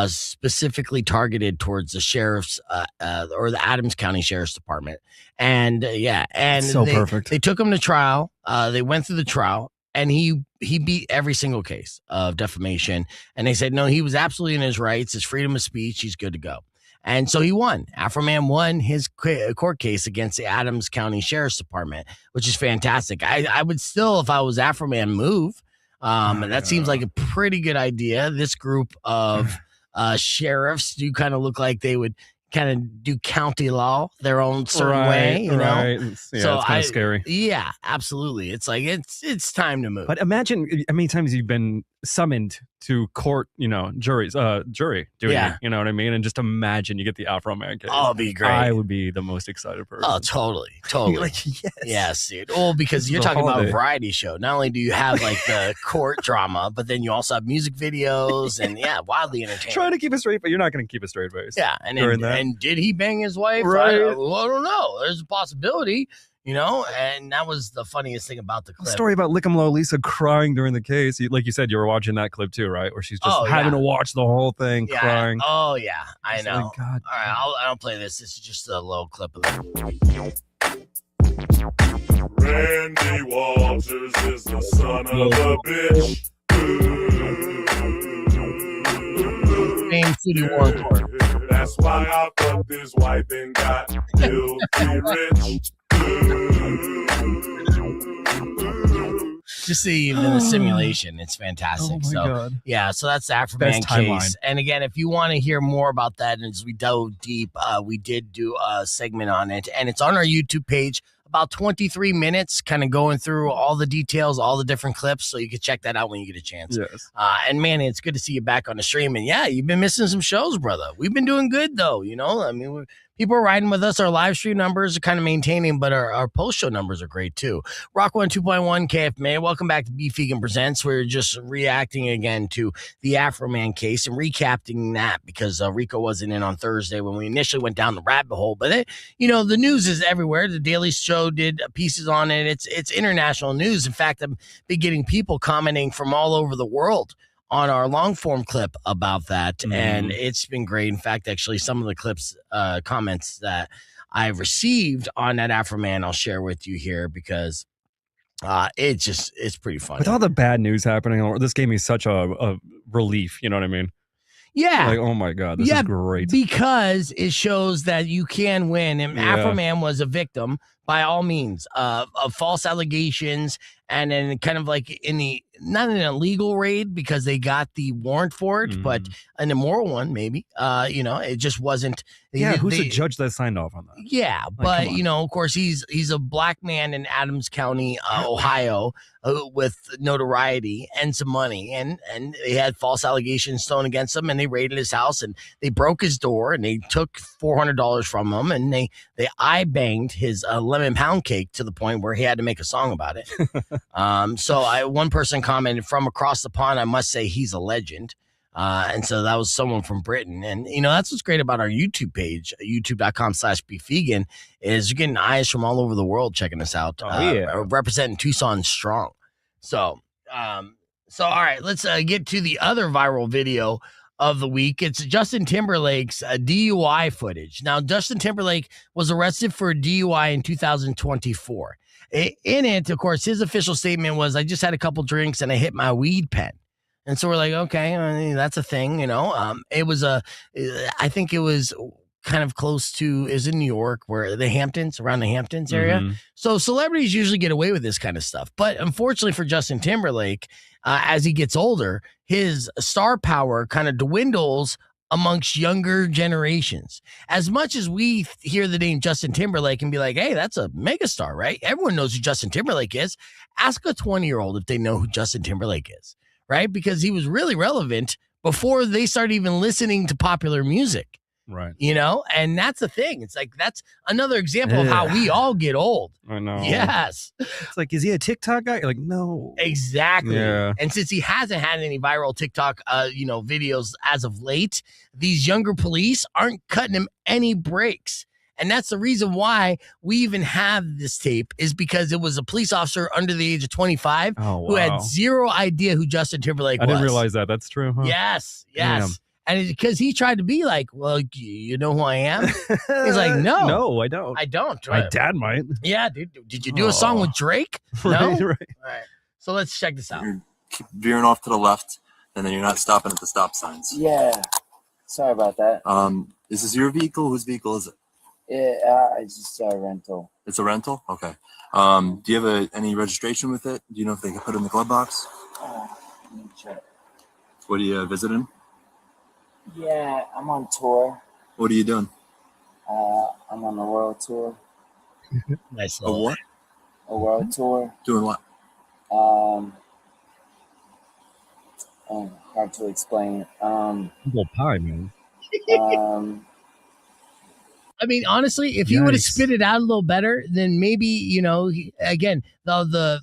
specifically targeted towards the sheriff's or the Adams County Sheriff's Department. And and so perfect. They took him to trial. They went through the trial, and he beat every single case of defamation. And they said, no, he was absolutely in his rights, his freedom of speech. He's good to go. And so he won. Afro Man won his court case against the Adams County Sheriff's Department, which is fantastic. I would still, if I was Afro Man, move. That seems like a pretty good idea. This group of sheriffs do kind of look like they would kind of do county law their own certain way, you know? Right. Yeah, so it's kind of scary. Yeah, absolutely. It's like, it's time to move. But imagine how many times you've been summoned to court, jury duty, you know what I mean? And just imagine you get the Afro Man case. Oh, it'd be great. I would be the most excited person. Oh, totally. You're like, Yes, dude. Well, because you're talking about a variety show. Not only do you have like the court drama, but then you also have music videos and wildly entertaining. Trying to keep it straight, but you're not going to keep a straight face. Yeah, and did he bang his wife? Right. I don't know. There's a possibility. And that was the funniest thing about the clip. The story about Lickum Lisa crying during the case. Like you said, you were watching that clip too, right? Where she's just having to watch the whole thing, crying. Oh, yeah. I know. Like, God. All right, I don't play this. This is just a little clip of it. Randy Walters is the son of a bitch. Same city warrant court. That's why I fucked his wife and got filthy rich. Just see even the simulation, it's fantastic. Oh my God. Yeah, so that's the Afro Man case. And again, if you want to hear more about that, and as we dove deep, we did do a segment on it, and it's on our YouTube page. About 23 minutes, kind of going through all the details, all the different clips, so you can check that out when you get a chance. Yes. And man, it's good to see you back on the stream. And yeah, you've been missing some shows, brother. We've been doing good though. I mean, people are riding with us. Our live stream numbers are kind of maintaining, but our post-show numbers are great too. Rock 102.1 KFMA. Welcome back to Beef Vegan Presents. We're just reacting again to the Afro Man case and recapping that because Rico wasn't in on Thursday when we initially went down the rabbit hole. But the news is everywhere. The Daily Show did pieces on it. It's international news. In fact, I've been getting people commenting from all over the world on our long form clip about that. And it's been great. In fact, actually some of the clips, comments that I've received on that Afro Man, I'll share with you here because it's pretty funny. With all the bad news happening, this gave me such a relief. You know what I mean? Yeah. Like, oh my God, this is great. Because it shows that you can win. And Afro Man was a victim by all means of false allegations. And then kind of like not an illegal raid because they got the warrant for it, but an immoral one, maybe. It just wasn't. Who's the judge that signed off on that? Yeah, but of course, he's a black man in Adams County, Ohio, with notoriety and some money, and they had false allegations thrown against him, and they raided his house, and they broke his door, and they took $400 from him, and they eye banged his lemon pound cake to the point where he had to make a song about it. One person commented from across the pond, I must say he's a legend. And so that was someone from Britain. And, that's what's great about our YouTube page, youtube.com/beefvegan, is you're getting eyes from all over the world checking us out. Representing Tucson strong. So all right, let's get to the other viral video of the week. It's Justin Timberlake's DUI footage. Now, Justin Timberlake was arrested for a DUI in 2024. In it, of course, his official statement was, I just had a couple drinks and I hit my weed pen. And so we're like, okay, that's a thing, It was I think it was kind of close to, is in New York, where the Hamptons, around the Hamptons area. So celebrities usually get away with this kind of stuff. But unfortunately for Justin Timberlake, as he gets older, his star power kind of dwindles amongst younger generations. As much as we hear the name Justin Timberlake and be like, hey, that's a megastar, right? Everyone knows who Justin Timberlake is. Ask a 20-year-old if they know who Justin Timberlake is, right? Because he was really relevant before they started even listening to popular music. Right. And that's the thing. It's like, that's another example of how we all get old. I know. Yes. It's like, is he a TikTok guy? You're like, no. Exactly. Yeah. And since he hasn't had any viral TikTok, videos as of late, these younger police aren't cutting him any breaks. And that's the reason why we even have this tape, is because it was a police officer under the age of 25 who had zero idea who Justin Timberlake was. I didn't realize that. That's true, huh? Yes. Damn. And it's because he tried to be like, well, you know who I am? He's like, no. No, I don't. I don't. My dad might. Yeah, dude. Did you do a song with Drake? No? Right. All right. So let's check this out. Keep veering off to the left, and then you're not stopping at the stop signs. Yeah. Sorry about that. Is this your vehicle? Whose vehicle is it? It's just a rental. It's a rental? Okay. Do you have any registration with it? Do you know if they can put it in the glove box? Let me check. What are you visiting? Yeah, I'm on tour. What are you doing? I'm on a world tour. Nice. A what? A world tour. Doing what? Hard to explain. Well, pie, man. I mean, honestly, if he would have spit it out a little better, then maybe, again, the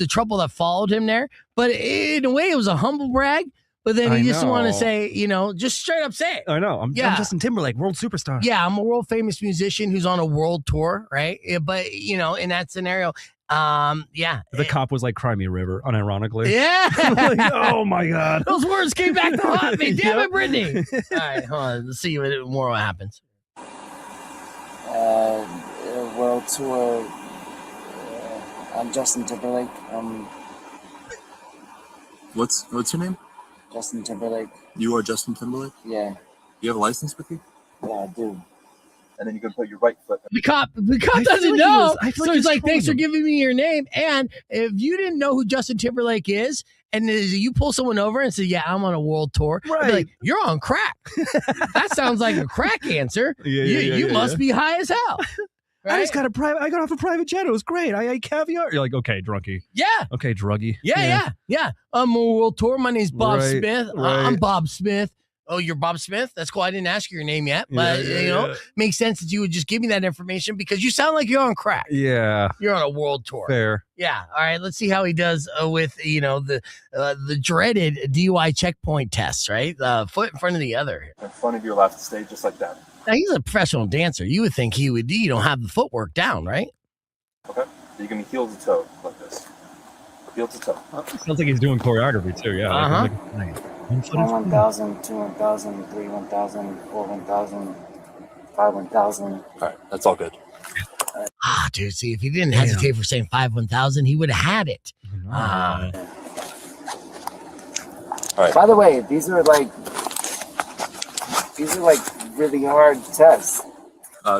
trouble that followed him there. But in a way, it was a humble brag. But then he just want to say, just straight up say it. I know. I'm Justin Timberlake, world superstar. Yeah, I'm a world famous musician who's on a world tour, right? But, in that scenario, The cop was like, "Cry me a river," unironically. Yeah. Like, oh my God. Those words came back to haunt me. Damn it, Brittany. All right, hold on. Let's see what happens. World tour. I'm Justin Timberlake. What's your name? Justin Timberlake. You are Justin Timberlake? Yeah. You have a license with you? Yeah, I do. And then you can put your right foot. The cop doesn't know. So he's like, thanks for giving me your name. And if you didn't know who Justin Timberlake is, and you pull someone over and say, yeah, I'm on a world tour. Right. I'd be like, you're on crack. That sounds like a crack answer. You must be high as hell. Right? I just got I got off a private jet. It was great. I ate caviar. You're like, okay, drunkie. Yeah. Okay, druggie. Yeah. I'm on a world tour. My name's Bob Smith. Right. I'm Bob Smith. Oh, you're Bob Smith? That's cool. I didn't ask you your name yet. But, makes sense that you would just give me that information because you sound like you're on crack. Yeah. You're on a world tour. Fair. Yeah. All right. Let's see how he does with, the dreaded DUI checkpoint tests, right? Foot in front of the other. In front of your left, stay just like that. Now, he's a professional dancer. You would think he would, have the footwork down, right? Okay. So you're going to heel to toe like this. Heel to toe. Sounds like he's doing choreography too. Yeah. Uh-huh. 1,000, 2 1,000, 3 1,000, 4 1,000, 5 1,000. All right. That's all good. Dude, see, if he didn't hesitate for saying 5 1,000, he would have had it. All right. By the way, these are like really hard tests.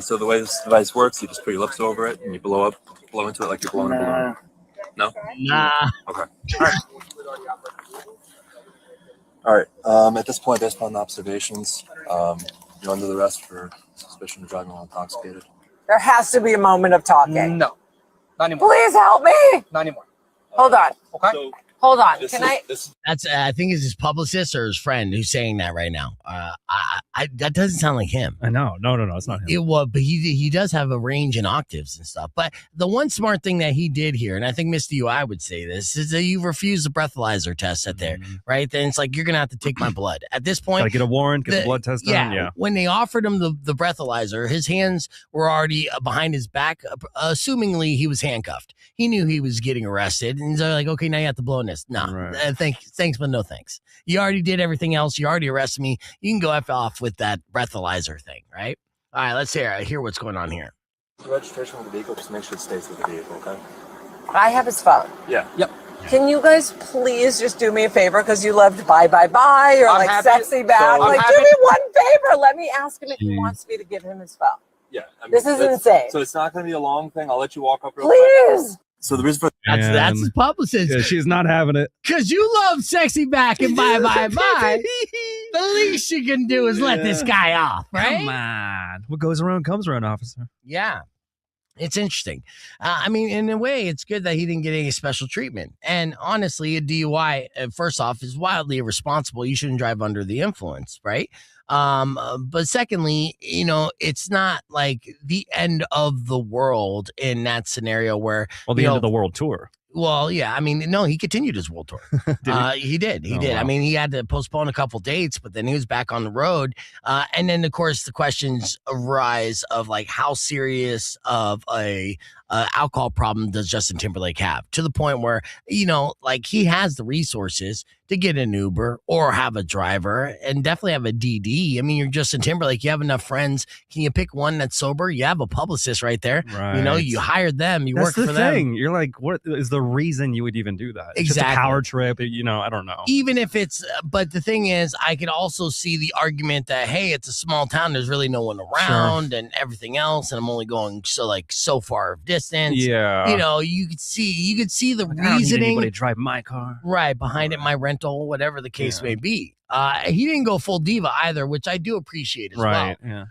So the way this device works, you just put your lips over it and you blow into it like you're blowing a balloon. No? Nah. Okay. All right. At this point, based upon the observations, you're under the arrest for suspicion of driving while intoxicated. There has to be a moment of talking. No. Not anymore. Please help me. Not anymore. Hold on. Okay. So, hold on. That's I think it's his publicist or his friend who's saying that right now. That doesn't sound like him. I know. No, it's not him. But he does have a range in octaves and stuff. But the one smart thing that he did here, and I think Miss DUI would say this, is that you refuse the breathalyzer test at there, right? Then it's like, you're going to have to take my blood. At this point, gotta get a warrant, get the blood test done. Yeah. When they offered him the breathalyzer, his hands were already behind his back, assumingly he was handcuffed. He knew he was getting arrested. And they're like, okay, now you have to blow in this. No, thanks, but no thanks. You already did everything else. You already arrested me. You can go F off with that breathalyzer thing, right? All right, let's hear what's going on here. The registration of the vehicle, just make sure it stays with the vehicle, okay? I have his phone. Yeah. Yep. Can you guys please just do me a favor? Because you loved bye. You're I'm like happy. sexy back. So I'm like, happy. do me one favor. Let me ask him if he wants me to give him his phone. Yeah. This is insane. So it's not going to be a long thing. I'll let you walk up real quick. Please. So the reason for that's his publicist. Yeah, she's not having it. Because you love sexy back and bye. The least you can do is let this guy off, right? Come on. What goes around comes around, officer. Yeah. It's interesting. I mean, in a way, it's good that he didn't get any special treatment. And honestly, a DUI, first off, is wildly irresponsible. You shouldn't drive under the influence, right? But secondly, it's not like the end of the world in that scenario where the end of the world tour. Well, yeah. I mean, no, he continued his world tour. He did. Wow. I mean, he had to postpone a couple dates, but then he was back on the road. And then, of course, the questions arise of like how serious of a alcohol problem does Justin Timberlake have, to the point where, like, he has the resources to get an Uber or have a driver and definitely have a DD. I mean, you're Justin Timberlake. You have enough friends. Can you pick one that's sober? You have a publicist right there. Right. You hired them. You That's work the for thing. them. You're like, what is the reason you would even do that? It's just a Exactly. power trip. I don't know. Even if it's, but the thing is, I could also see the argument that, hey, it's a small town. There's really no one around and everything else. And I'm only going so far of distance. Yeah. You could see the I don't need reasoning. anybody to drive my car. Right. Behind it, my rental, whatever the case may be. He didn't go full diva either, which I do appreciate as well. Right. Yeah.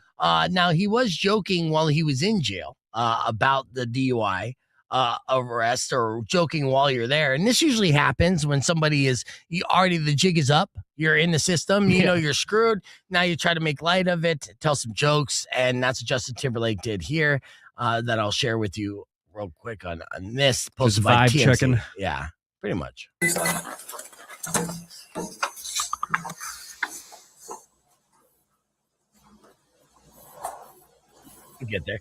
Now, he was joking while he was in jail about the DUI arrest, or joking while you're there. And this usually happens when somebody the jig is up. You're in the system. You're screwed. Now you try to make light of it, tell some jokes. And that's what Justin Timberlake did here that I'll share with you real quick on this. Posted by vibe TMZ. checking. Yeah, pretty much. Get there.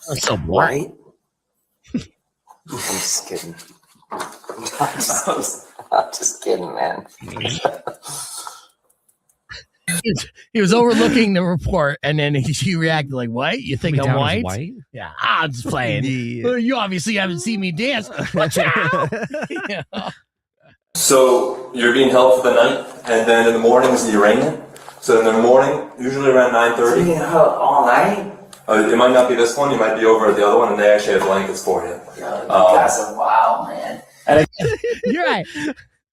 I'm so bored. I'm just kidding. I'm just kidding, man. He was overlooking the report, and then he reacted like, "What? You think I'm white?" Yeah, I'm just playing. You obviously haven't seen me dance. Watch out. So you're being held for the night, and then in the morning is the arraignment. So in the morning, usually around 9:30. Being held all night? It might not be this one. You might be over at the other one, and they actually have blankets for you. That's a wow, man. You're right.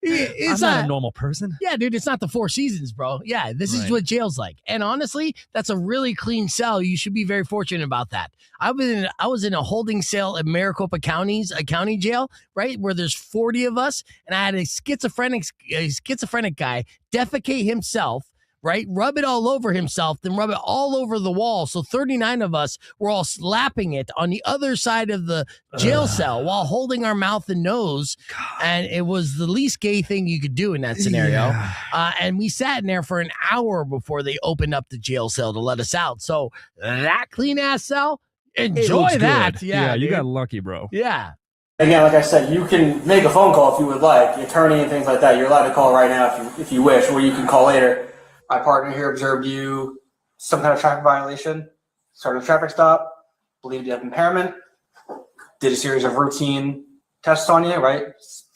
It's I'm not a normal person. Yeah, dude, it's not the Four Seasons, bro. Yeah, this is what jail's like. And honestly, that's a really clean cell. You should be very fortunate about that. I was in a holding cell at Maricopa County's a county jail, right, where there's 40 of us, and I had a schizophrenic guy defecate himself, right, rub it all over himself, then rub it all over the wall. So 39 of us were all slapping it on the other side of the jail cell while holding our mouth and nose. And it was the least gay thing you could do in that scenario. Yeah. And we sat in there for an hour before they opened up the jail cell to let us out. So that clean ass cell, enjoy that. Good. Yeah, you dude. got lucky, bro. Yeah. Again, like I said, you can make a phone call if you would like. The attorney and things like that, you're allowed to call right now if you wish, or you can call later. My partner here observed you some kind of traffic violation, started a traffic stop, believed you have impairment, did a series of routine tests on you, right?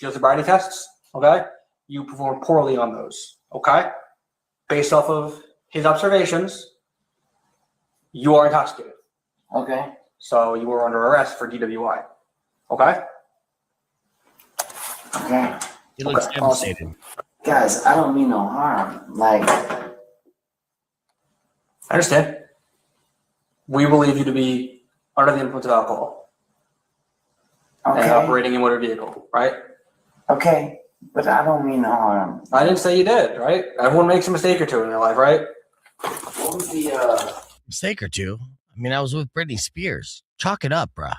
Field sobriety tests, okay? You performed poorly on those, okay? Based off of his observations, you are intoxicated. Okay. So you were under arrest for DWI, okay? Okay. He looks Okay, devastated. Guys, I don't mean no harm. Like, I understand. We believe you to be under the influence of alcohol and okay. operating in motor vehicle, right? Okay, but I don't mean no harm. I didn't say you did, right? Everyone makes a mistake or two in their life, right? What was the Mistake or two. I mean, I was with Britney Spears. Chalk it up, bruh.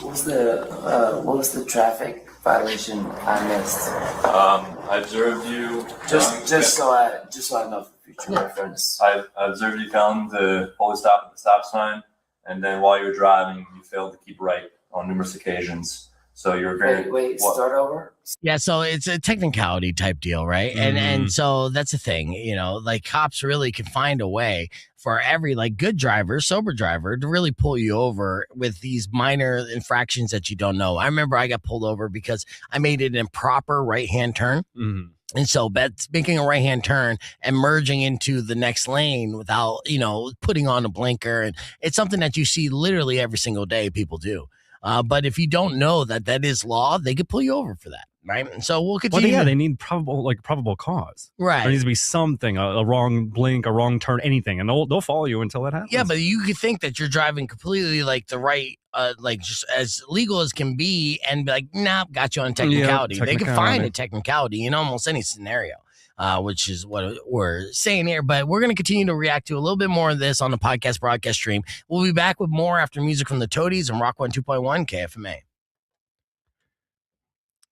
what was the traffic violation I missed? I observed you. Just so I know for future reference. I observed you failing to fully stop at the stop sign, and then while you were driving, you failed to keep right on numerous occasions. So you're very Start over. Yeah, so it's a technicality type deal, right? And so that's the thing, like cops really can find a way for every good driver, sober driver to really pull you over with these minor infractions that you don't know. I remember I got pulled over because I made an improper right-hand turn. Mm-hmm. And so that's making a right-hand turn and merging into the next lane without, putting on a blinker. And it's something that you see literally every single day people do. But if you don't know that is law, they could pull you over for that, right? And so we'll continue. Well, yeah, they need probable cause. Right. There needs to be something, a wrong blink, a wrong turn, anything, and they'll follow you until it happens. Yeah, but you could think that you're driving completely the right, just as legal as can be, and be like, nah, got you on technicality. They can find a technicality in almost any scenario. Which is what we're saying here. But we're going to continue to react to a little bit more of this on the podcast broadcast stream. We'll be back with more after music from the Toadies and Rock 102.1 KFMA.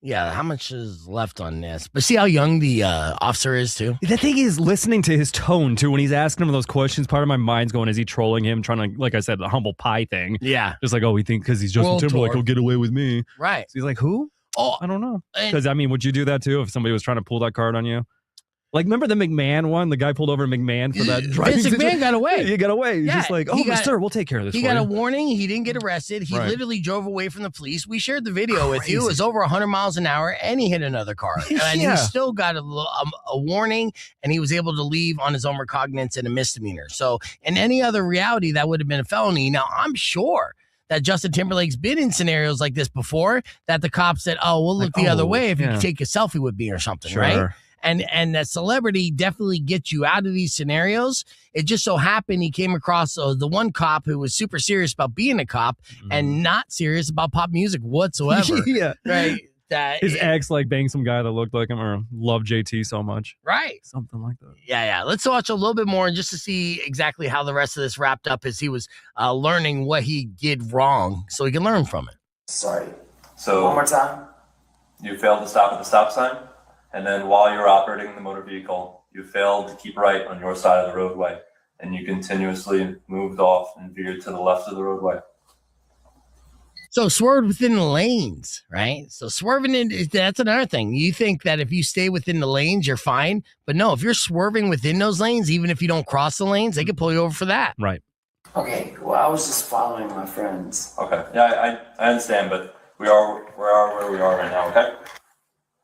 Yeah, how much is left on this? But see how young the officer is, too? The thing is, listening to his tone, too, when he's asking him those questions, part of my mind's going, is he trolling him, trying to, like I said, the humble pie thing? Yeah. Just like, oh, he thinks because he's Justin World Timberlake, tour. he'll get away with me. Right. So he's like, who? Oh, I don't know. and- Because, I mean, would you do that, too, if somebody was trying to pull that card on you? Like, remember the McMahon one? The guy pulled over McMahon for that driving Vince McMahon got away. He got away. He's Yeah, just like, oh, he got- sir, we'll take care of this He for got you. a warning. He didn't get arrested. He Right. literally drove away from the police. We shared the video with you. It Crazy. was over 100 miles an hour, and he hit another car. And Yeah. he still got a warning, and he was able to leave on his own recognizance and a misdemeanor. So in any other reality, that would have been a felony. Now, I'm sure that Justin Timberlake's been in scenarios like this before, that the cops said, oh, we'll look Like, the other oh, way if you yeah. can take a selfie with me or something, Sure. right? And that celebrity definitely gets you out of these scenarios. It just so happened he came across the one cop who was super serious about being a cop and not serious about pop music whatsoever. Yeah. Right. That His ex, like, banged some guy that looked like him or loved JT so much. Right. Something like that. Yeah. Let's watch a little bit more just to see exactly how the rest of this wrapped up as he was learning what he did wrong so he can learn from it. Sorry. So One more time. you failed to stop at the stop sign, and then while you're operating the motor vehicle, you failed to keep right on your side of the roadway, and you continuously moved off and veered to the left of the roadway. So swerved within the lanes, right? So swerving in, that's another thing. You think that if you stay within the lanes, you're fine. But no, if you're swerving within those lanes, even if you don't cross the lanes, they can pull you over for that. Right. Okay, well, I was just following my friends. Okay. Yeah, I understand, but we are where we are right now, okay?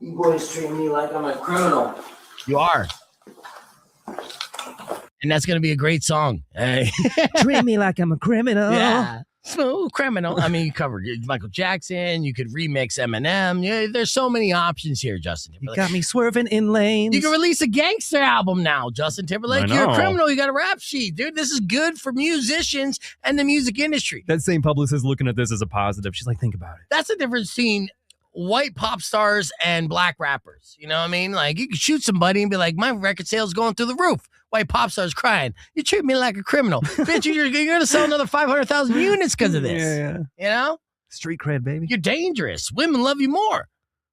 You boys treat me like I'm a criminal. You are. And that's going to be a great song. Hey. Treat me like I'm a criminal. Yeah. Smooth criminal. I mean, you covered Michael Jackson. You could remix Eminem. Yeah, there's so many options here, Justin You Timberlake. got me swerving in lanes. You can release a gangster album now, Justin Timberlake. I You're a know. criminal. You got a rap sheet, dude. This is good for musicians and the music industry. That same publicist looking at this as a positive. She's like, think about it. That's the difference between white pop stars and black rappers. You know what I mean? Like, you could shoot somebody and be like, my record sales going through the roof. White pop stars crying. You treat me like a criminal. Bitch, you're going to sell another 500,000 units because of this. Yeah. You know? Street cred, baby. You're dangerous. Women love you more.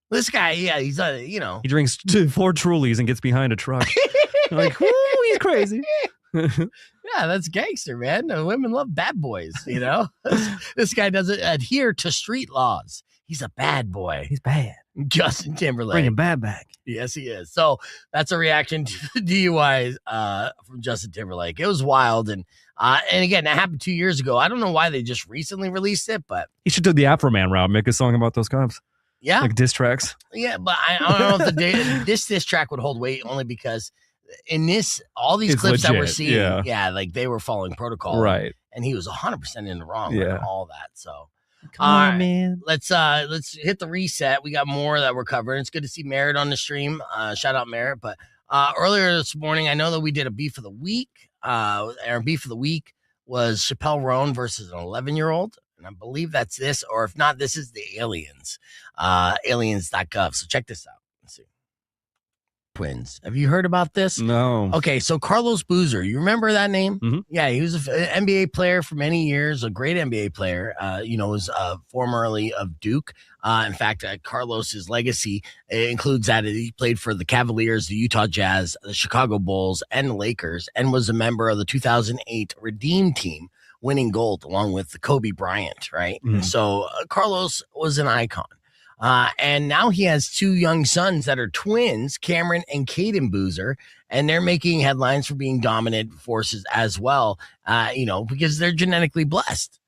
This guy, yeah, he's, you know. He drinks 4 Trulies and gets behind a truck. You're like, whoo, he's crazy. Yeah, that's gangster, man. And women love bad boys, you know? This guy doesn't adhere to street laws. He's a bad boy. He's bad. Justin Timberlake. Bringing bad back. Yes, he is. So that's a reaction to the DUI from Justin Timberlake. It was wild. And again, that happened 2 years ago. I don't know why they just recently released it, but He should do the Afro Man route, make a song about those cops. yeah. Like diss tracks. Yeah, but I don't know if this track would hold weight only because in all these It's clips that we're legit, seeing, yeah. like they were following protocol. Right. And he was 100% in the wrong Yeah. with all that. So Come All on, right. man. let's hit the reset. We got more that we're covering. It's good to see Merritt on the stream. Shout out Merritt. But earlier this morning, I know that we did a beef of the week. Our beef of the week was Chappelle Roan versus an 11-year-old. And I believe that's this, or if not, this is the aliens, aliens.gov. So check this out. Let's see. Twins. Have you heard about this? No. Okay, so Carlos Boozer, you remember that name? Mhm. Yeah, he was an NBA player for many years, a great NBA player. Was formerly of Duke. In fact, Carlos's legacy includes that he played for the Cavaliers, the Utah Jazz, the Chicago Bulls, and the Lakers, and was a member of the 2008 Redeem team, winning gold along with Kobe Bryant, right? Mhm. So Carlos was an icon. And now he has 2 young sons that are twins, Cameron and Cayden Boozer, and they're making headlines for being dominant forces as well, because they're genetically blessed.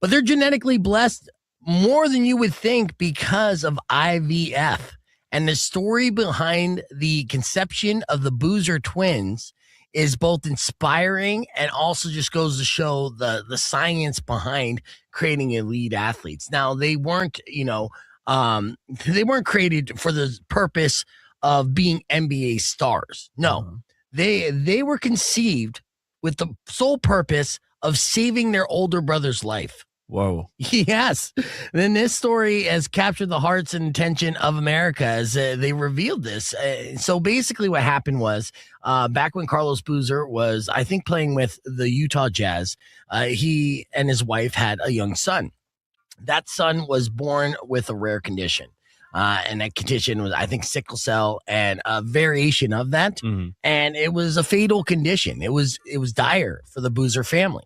But they're genetically blessed more than you would think because of IVF. And the story behind the conception of the Boozer twins is both inspiring and also just goes to show the science behind creating elite athletes. Now, they weren't, they weren't created for the purpose of being NBA stars. No, they were conceived with the sole purpose of saving their older brother's life. Whoa. Yes. Then this story has captured the hearts and attention of America as they revealed this. So basically what happened was back when Carlos Boozer was, I think, playing with the Utah Jazz, he and his wife had a young son. That son was born with a rare condition. And that condition was, I think, sickle cell and a variation of that. And it was a fatal condition. It was dire for the Boozer family.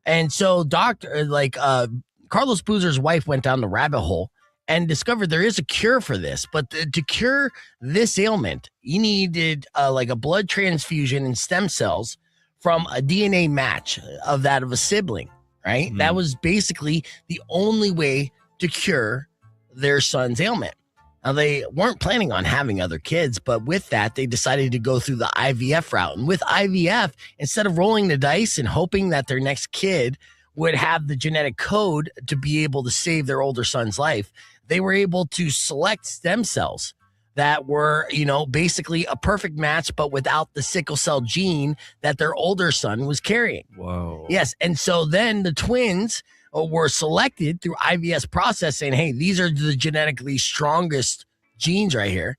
And so Carlos Boozer's wife went down the rabbit hole and discovered there is a cure for this. But to cure this ailment, you needed a blood transfusion and stem cells from a DNA match of that of a sibling, right? That was basically the only way to cure their son's ailment. Now, they weren't planning on having other kids, but with that, they decided to go through the IVF route. And with IVF, instead of rolling the dice and hoping that their next kid would have the genetic code to be able to save their older son's life, they were able to select stem cells that were, basically a perfect match, but without the sickle cell gene that their older son was carrying. Whoa. Yes. And so then the twins were selected through IVS process saying, hey, these are the genetically strongest genes right here.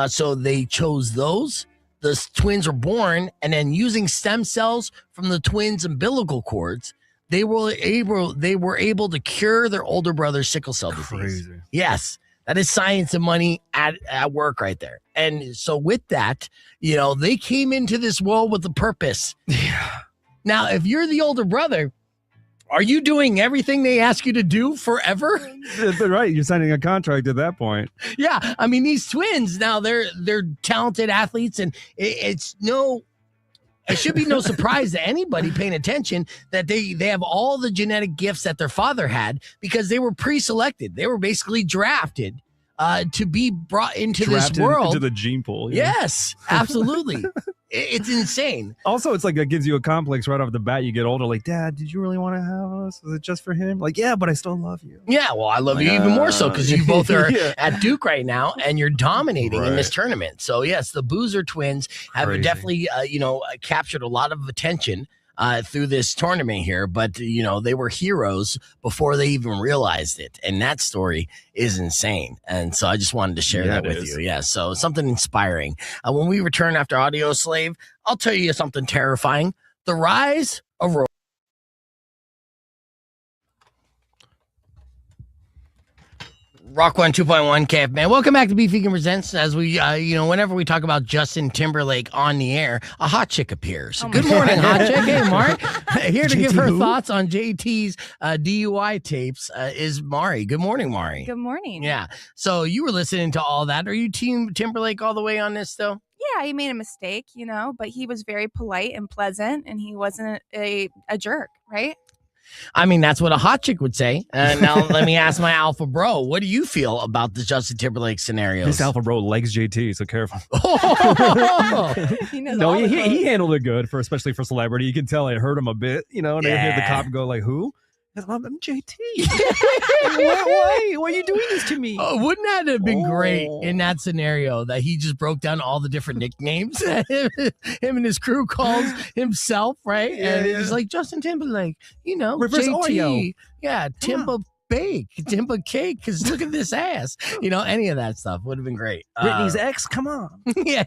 So they chose those. The twins were born, and then using stem cells from the twins' umbilical cords, they were able to cure their older brother's sickle cell disease. Crazy. Yes. That is science and money at work right there. And so with that, they came into this world with a purpose. Yeah. Now, if you're the older brother, are you doing everything they ask you to do forever? Right. You're signing a contract at that point. Yeah. I mean, these twins now, they're talented athletes, and it should be no surprise to anybody paying attention that they have all the genetic gifts that their father had, because they were pre-selected. They were basically drafted to be brought into this world. Into the gene pool. Yeah. Yes, absolutely. It's insane. Also, it's like that gives you a complex right off the bat. You get older, like, Dad, did you really want to have us? Was it just for him? Like, yeah, but I still love you. Yeah, well, I love you even more so because you both are at Duke right now, and you're dominating in this tournament. So, yes, the Boozer twins have definitely, captured a lot of attention through this tournament here. But, they were heroes before they even realized it. And that story is insane. And so I just wanted to share that with you. Yeah, so something inspiring. When we return after Audio Slave, I'll tell you something terrifying. The rise of Rock 102.1 KF, man. Welcome back to Beef Vegan Presents. As we, whenever we talk about Justin Timberlake on the air, a hot chick appears. Good morning, hot chick. Hey, Mark. Here to give her thoughts on JT's DUI tapes is Mari. Good morning, Mari. Good morning. Yeah. So you were listening to all that. Are you Team Timberlake all the way on this, though? Yeah, he made a mistake, but he was very polite and pleasant, and he wasn't a jerk, right? I mean, that's what a hot chick would say. Now, let me ask my alpha bro. What do you feel about the Justin Timberlake scenarios? This alpha bro likes JT, so careful. He he handled it good, especially for celebrity. You can tell it hurt him a bit, and I hear the cop go like, who? I'm JT. Why are you doing this to me? Oh, wouldn't that have been great in that scenario that he just broke down all the different nicknames him and his crew calls himself, right? And he's like, Justin Timberlake, Reverse JT. Oreo. Yeah, Timber Bake, Timber Cake, because look at this ass. Any of that stuff would have been great. Britney's ex, come on. Yeah.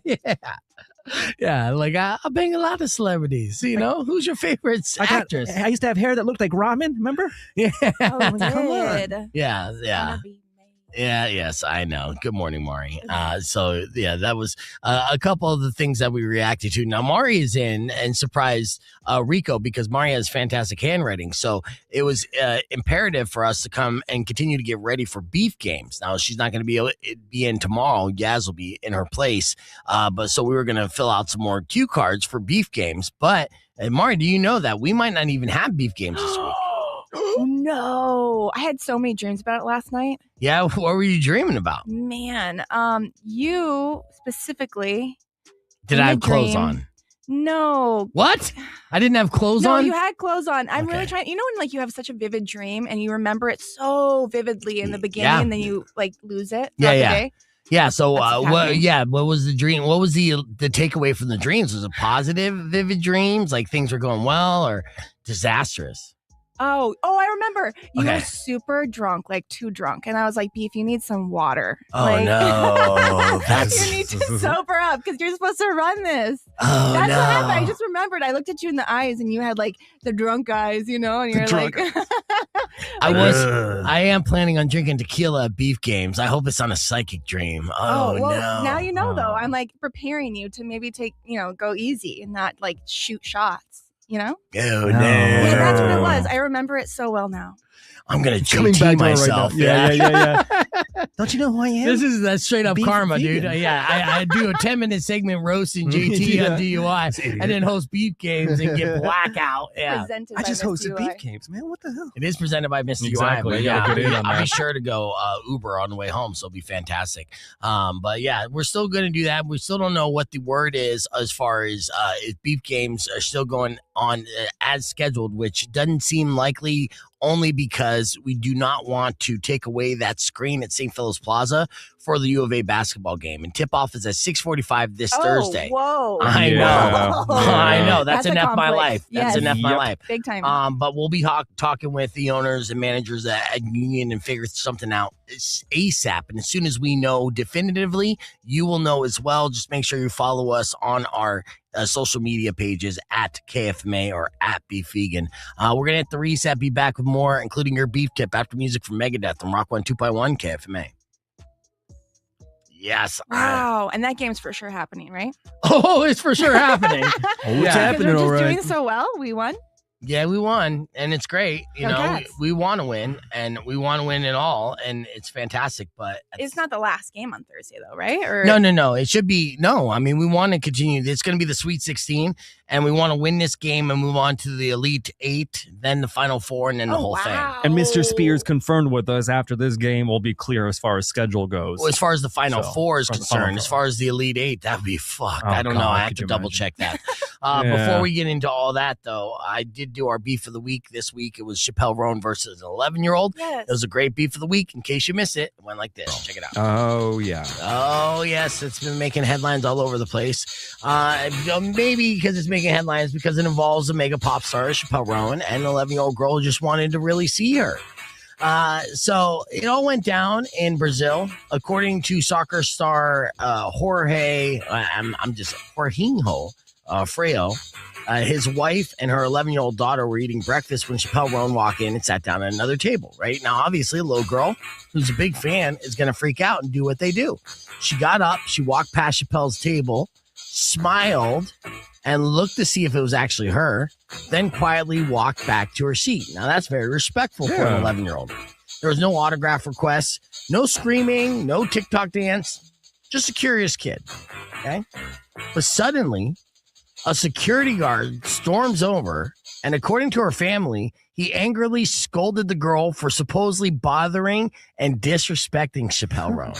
Yeah, like I bang a lot of celebrities. Who's your favorite actress? I used to have hair that looked like ramen. Remember? Yeah. Oh, good. Yeah. Yeah, yes, I know. Good morning, Mari. That was a couple of the things that we reacted to. Now, Mari is in and surprised Rico because Mari has fantastic handwriting. So it was imperative for us to come and continue to get ready for beef games. Now, she's not going to be in tomorrow. Yaz will be in her place. So we were going to fill out some more cue cards for beef games. But, Mari, do you know that we might not even have beef games this week? No, I had so many dreams about it last night. Yeah, what were you dreaming about? Man, you specifically. Did I have clothes on? No. What? I didn't have clothes on? No, you had clothes on. I'm really trying. When you have such a vivid dream and you remember it so vividly in the beginning and then you lose it throughout the day? Yeah. So, what was the dream? What was the takeaway from the dreams? Was it positive, vivid dreams? Like things were going well or disastrous? Oh, I remember. You were super drunk, too drunk. And I was like, Beef, you need some water. Oh, no. You need to sober up because you're supposed to run this. Oh, That's no. what happened. I just remembered. I looked at you in the eyes and you had like the drunk eyes, and you're like. I am planning on drinking tequila at beef games. I hope it's on a psychic dream. Oh, well, no. now you know, though. I'm like preparing you to maybe take, go easy and not like shoot shots, Oh, no. Yeah, that's what it was. I remember it so well now. I'm going to Coming back JT to it right myself. now. Yeah. Don't you know who I am? This is that straight up karma, dude. Yeah, I do a 10-minute segment roasting JT on DUI and then host beef games and get blackout. Yeah. Presented I by just Miss hosted DUI. beef games, man. What the hell? It is presented by Mr. Exactly. UI. But You gotta get in on I'll be that. sure to go Uber on the way home, so it'll be fantastic. But yeah, we're still going to do that. We still don't know what the word is as far as if beef games are still going on as scheduled, which doesn't seem likely, only because we do not want to take away that screen at St. Philip's Plaza for the U of A basketball game. And tip-off is at 6:45 this Thursday. Whoa. I know. I know. That's a enough my conflict. life. That's Yes. enough my life. Big time. But we'll be talking with the owners and managers at Union and figure something out ASAP. And as soon as we know definitively, you will know as well. Just make sure you follow us on our social media pages at KFMA or at Beef Vegan. We're going to hit the reset, be back with more, including your beef tip after music from Megadeth on Rock 102.1 KFMA. Yes. Wow. And that game's for sure happening, right? Oh, it's for sure happening. It's happening, We're just all right. doing so well. We won. Yeah, we won, and it's great. You know, Congrats. we want to win, and we want to win it all, and it's fantastic. But It's not the last game on Thursday, though, right? Or no. It should be no. I mean, we want to continue. It's going to be the Sweet 16, and we want to win this game and move on to the Elite 8, then the Final 4, and then the whole thing. And Mr. Spears confirmed with us after this game will be clear as far as schedule goes. Well, as far as the Final So, 4 is for the Final concerned, as Four. far as the Elite 8, that would be fucked. Oh, I don't know. God, I have could to you double imagine? check that. Yeah. Before we get into all that, though, I did do our beef of the week this week. It was Chappelle Roan versus an 11-year-old. Yes. It was a great beef of the week. In case you missed it, it went like this. Check it out. Oh, yeah. Oh, yes. It's been making headlines all over the place. Maybe because it's making headlines because it involves a mega pop star, Chappelle Roan, and an 11-year-old girl who just wanted to really see her. So it all went down in Brazil, according to soccer star Jorginho Freio. His wife and her 11-year-old daughter were eating breakfast when Chappelle Roan walked in and sat down at another table, right? Now, obviously, a little girl who's a big fan is going to freak out and do what they do. She got up, she walked past Chappelle's table, smiled, and looked to see if it was actually her, then quietly walked back to her seat. Now, that's very respectful for an 11-year-old. There was no autograph requests, no screaming, no TikTok dance, just a curious kid, okay? But suddenly, a security guard storms over, and according to her family, he angrily scolded the girl for supposedly bothering and disrespecting Chappelle Roan.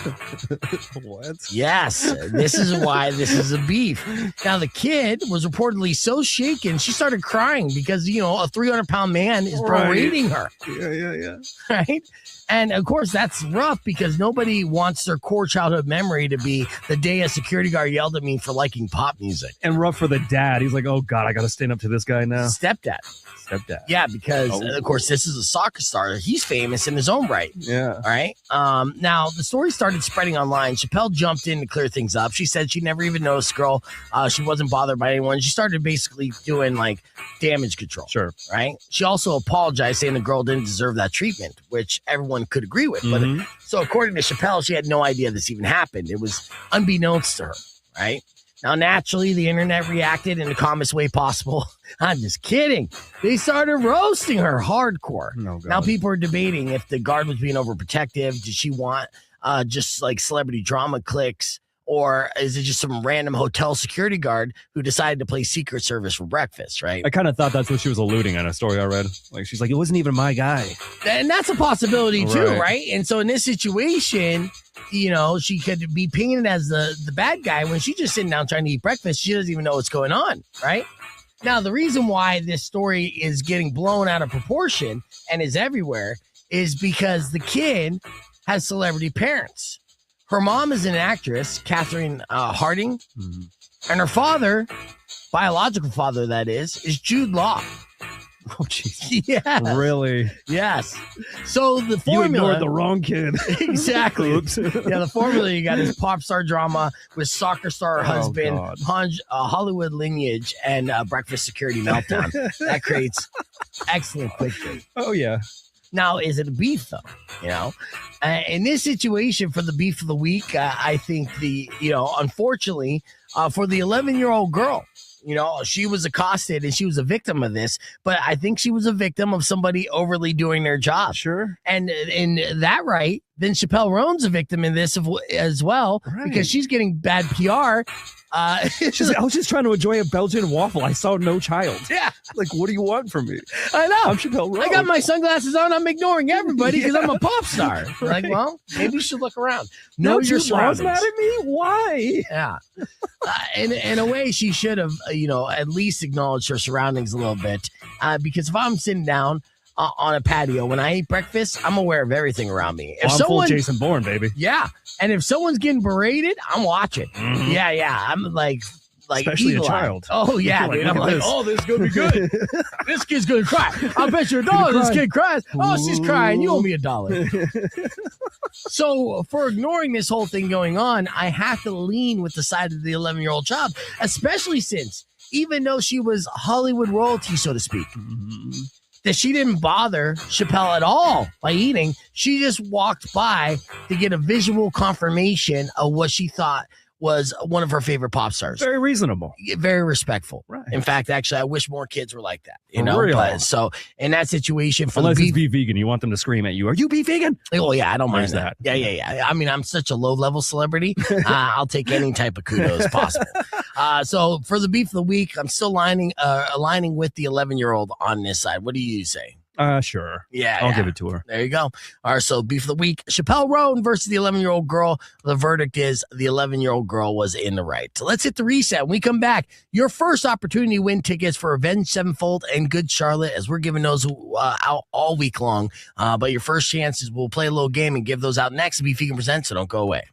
What? Yes, this is why this is a beef. Now, the kid was reportedly so shaken, she started crying because, a 300-pound man is berating her. Yeah. Right? And of course, that's rough because nobody wants their core childhood memory to be the day a security guard yelled at me for liking pop music. And rough for the dad. He's like, oh, God, I got to stand up to this guy now. Stepdad. Yeah, because of course this is a soccer star. He's famous in his own right. Yeah. All right. Now the story started spreading online. Chappelle jumped in to clear things up. She said she never even noticed the girl. She wasn't bothered by anyone. She started basically doing like damage control. Sure. Right. She also apologized, saying the girl didn't deserve that treatment, which everyone could agree with. But so according to Chappelle, she had no idea this even happened. It was unbeknownst to her. Right. Now, naturally, the internet reacted in the calmest way possible. I'm just kidding. They started roasting her hardcore. Oh, God. Now, people are debating if the guard was being overprotective. Did she want just like celebrity drama clicks? Or is it just some random hotel security guard who decided to play Secret Service for breakfast, right? I kind of thought that's what she was alluding on a story I read. Like, she's like, it wasn't even my guy. And that's a possibility too, Right. right? And so in this situation, she could be painted as the bad guy when she's just sitting down trying to eat breakfast. She doesn't even know what's going on, right? Now, the reason why this story is getting blown out of proportion and is everywhere is because the kid has celebrity parents. Her mom is an actress, Catherine Harding, and her father, biological father that is Jude Law. Oh, jeez. Yes. Really? Yes. So the You formula. ignored the wrong kid. Exactly. Oops. Yeah, the formula you got is pop star drama with soccer star husband, Hollywood lineage, and breakfast security meltdown. That creates excellent clickbait. Oh, yeah. Now, is it a beef, though? You know, in this situation for the beef of the week, I think unfortunately, for the 11-year-old girl, she was accosted and she was a victim of this, but I think she was a victim of somebody overly doing their job. Sure. And in that right, then Chappelle Roan's a victim in this as well, because she's getting bad PR. She's like, I was just trying to enjoy a Belgian waffle. I saw no child. Yeah. Like, what do you want from me? I know. I'm Chappelle Roan. I got my sunglasses on. I'm ignoring everybody because I'm a pop star. Like, well, maybe you should look around. Know your surroundings. Mad at me? Why? Yeah. In a way, she should have, at least acknowledged her surroundings a little bit. Because if I'm sitting down on a patio when I eat breakfast, I'm aware of everything around me. If I'm full Jason Bourne, baby. Yeah. And if someone's getting berated, I'm watching. Mm-hmm. Yeah. I'm like especially a eagle-eyed. child. Oh, yeah, Like, dude. I'm like, this. oh, this is going to be good. This kid's going to cry. I bet you $1 this kid cries. Oh, she's crying. You owe me $1. So for ignoring this whole thing going on, I have to lean with the side of the 11-year-old child, especially since even though she was Hollywood royalty, so to speak, that she didn't bother Chappelle at all by eating. She just walked by to get a visual confirmation of what she thought was one of her favorite pop stars. Very reasonable. Very respectful. Right. In fact, actually, I wish more kids were like that. Real. But so in that situation, for unless the it's be vegan, you want them to scream at you. Are you be vegan? Oh yeah, I don't mind There's that. Yeah. I mean, I'm such a low level celebrity. I'll take any type of kudos possible. So for the beef of the week, I'm still aligning with the 11-year-old on this side. What do you say? Sure. Yeah, I'll give it to her. There you go. All right, so beef of the week, Chappelle Roan versus the 11-year-old girl. The verdict is the 11-year-old girl was in the right. So let's hit the reset. When we come back, your first opportunity to win tickets for Avenged Sevenfold and Good Charlotte, as we're giving those out all week long. But your first chance is we'll play a little game and give those out next. Beef Vegan Presents, so don't go away.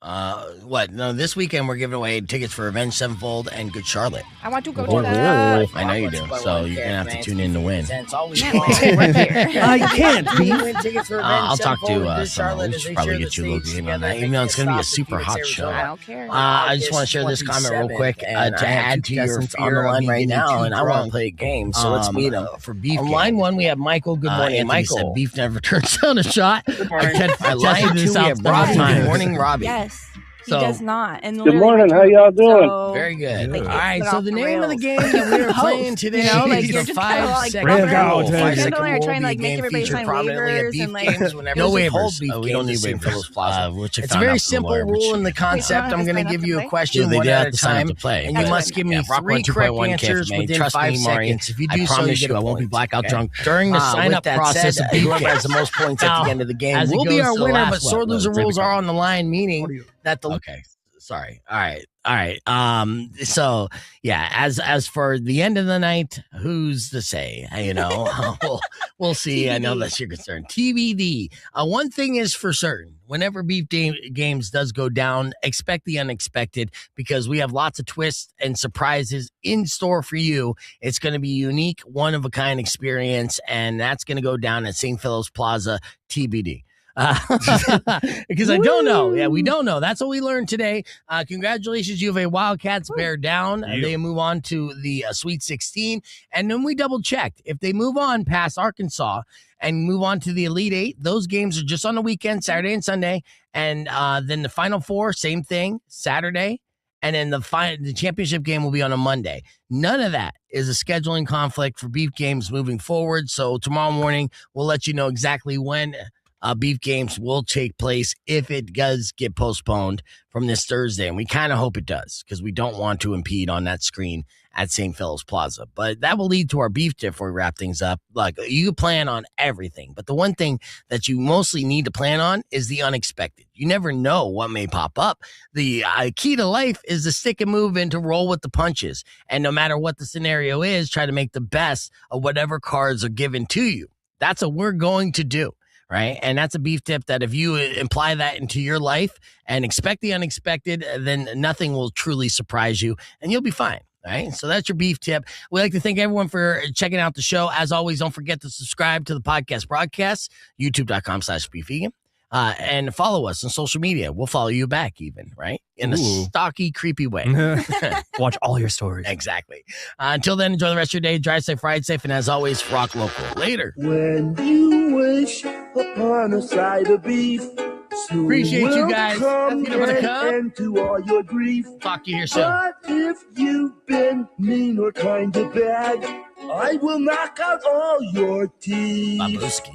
No, this weekend we're giving away tickets for Avenged Sevenfold and Good Charlotte. I want to go to that. I know you do. So you're gonna have to tune in to win. I can't be. I'll talk to someone. We should probably get you a little game on that. Even though it's gonna be a super hot show. I don't care. I just want to share this comment real quick to add to your on the line right now, and I want to play a game. So let's meet them for beef. On line one, we have Michael. Good morning, Michael. Said beef never turns down a shot. I lied to you. Good morning, Robbie. Yes. He does not. And good morning. How y'all doing? So, very good. Like, all right. So the name of the game that we are playing today is the 5 second rule. 5 second rule trying to be a game featured prominently at beef games whenever no there's a waivers. beef We don't need game waivers. It's a very simple rule in the concept. I'm going to give you a question one at a time, and you must give me 3 correct answers within 5 seconds. If you do so, you get a point. I won't be blackout drunk during the sign-up process. Whoever has the most points at the end of the game will be our winner. But sore loser rules are on the line, meaning that the Sorry. All right. So yeah, as for the end of the night, who's to say? We'll see. TBD. I know that's your concern. TBD. One thing is for certain: whenever beef games does go down, expect the unexpected, because we have lots of twists and surprises in store for you. It's going to be a unique, one of a kind experience, and that's going to go down at St. Philip's Plaza. TBD. Because I don't know. Yeah, we don't know. That's what we learned today. Congratulations, U of A Wildcats bear down. They move on to the Sweet 16. And then we double checked. If they move on past Arkansas and move on to the Elite 8, those games are just on the weekend, Saturday and Sunday. And then the Final Four, same thing, Saturday. And then the championship game will be on a Monday. None of that is a scheduling conflict for beef games moving forward. So tomorrow morning, we'll let you know exactly when beef games will take place if it does get postponed from this Thursday. And we kind of hope it does, because we don't want to impede on that screen at St. Philip's Plaza. But that will lead to our beef tip before we wrap things up. Like, you plan on everything, but the one thing that you mostly need to plan on is the unexpected. You never know what may pop up. The key to life is to stick and move and to roll with the punches. And no matter what the scenario is, try to make the best of whatever cards are given to you. That's what we're going to do. Right. And that's a beef tip that if you imply that into your life and expect the unexpected, then nothing will truly surprise you and you'll be fine. All right, so that's your beef tip. We'd like to thank everyone for checking out the show. As always, don't forget to subscribe to the podcast broadcast, youtube.com/beefvegan. And follow us on social media. We'll follow you back even, right? In a stalky, creepy way. Watch all your stories. Exactly. Until then, enjoy the rest of your day. Drive safe, ride safe, and as always, rock local. Later. When you wish upon a side of beef, appreciate you guys. And to all your grief. Talk to you here soon. But if you've been mean or kind of bad, I will knock out all your teeth. Babuski.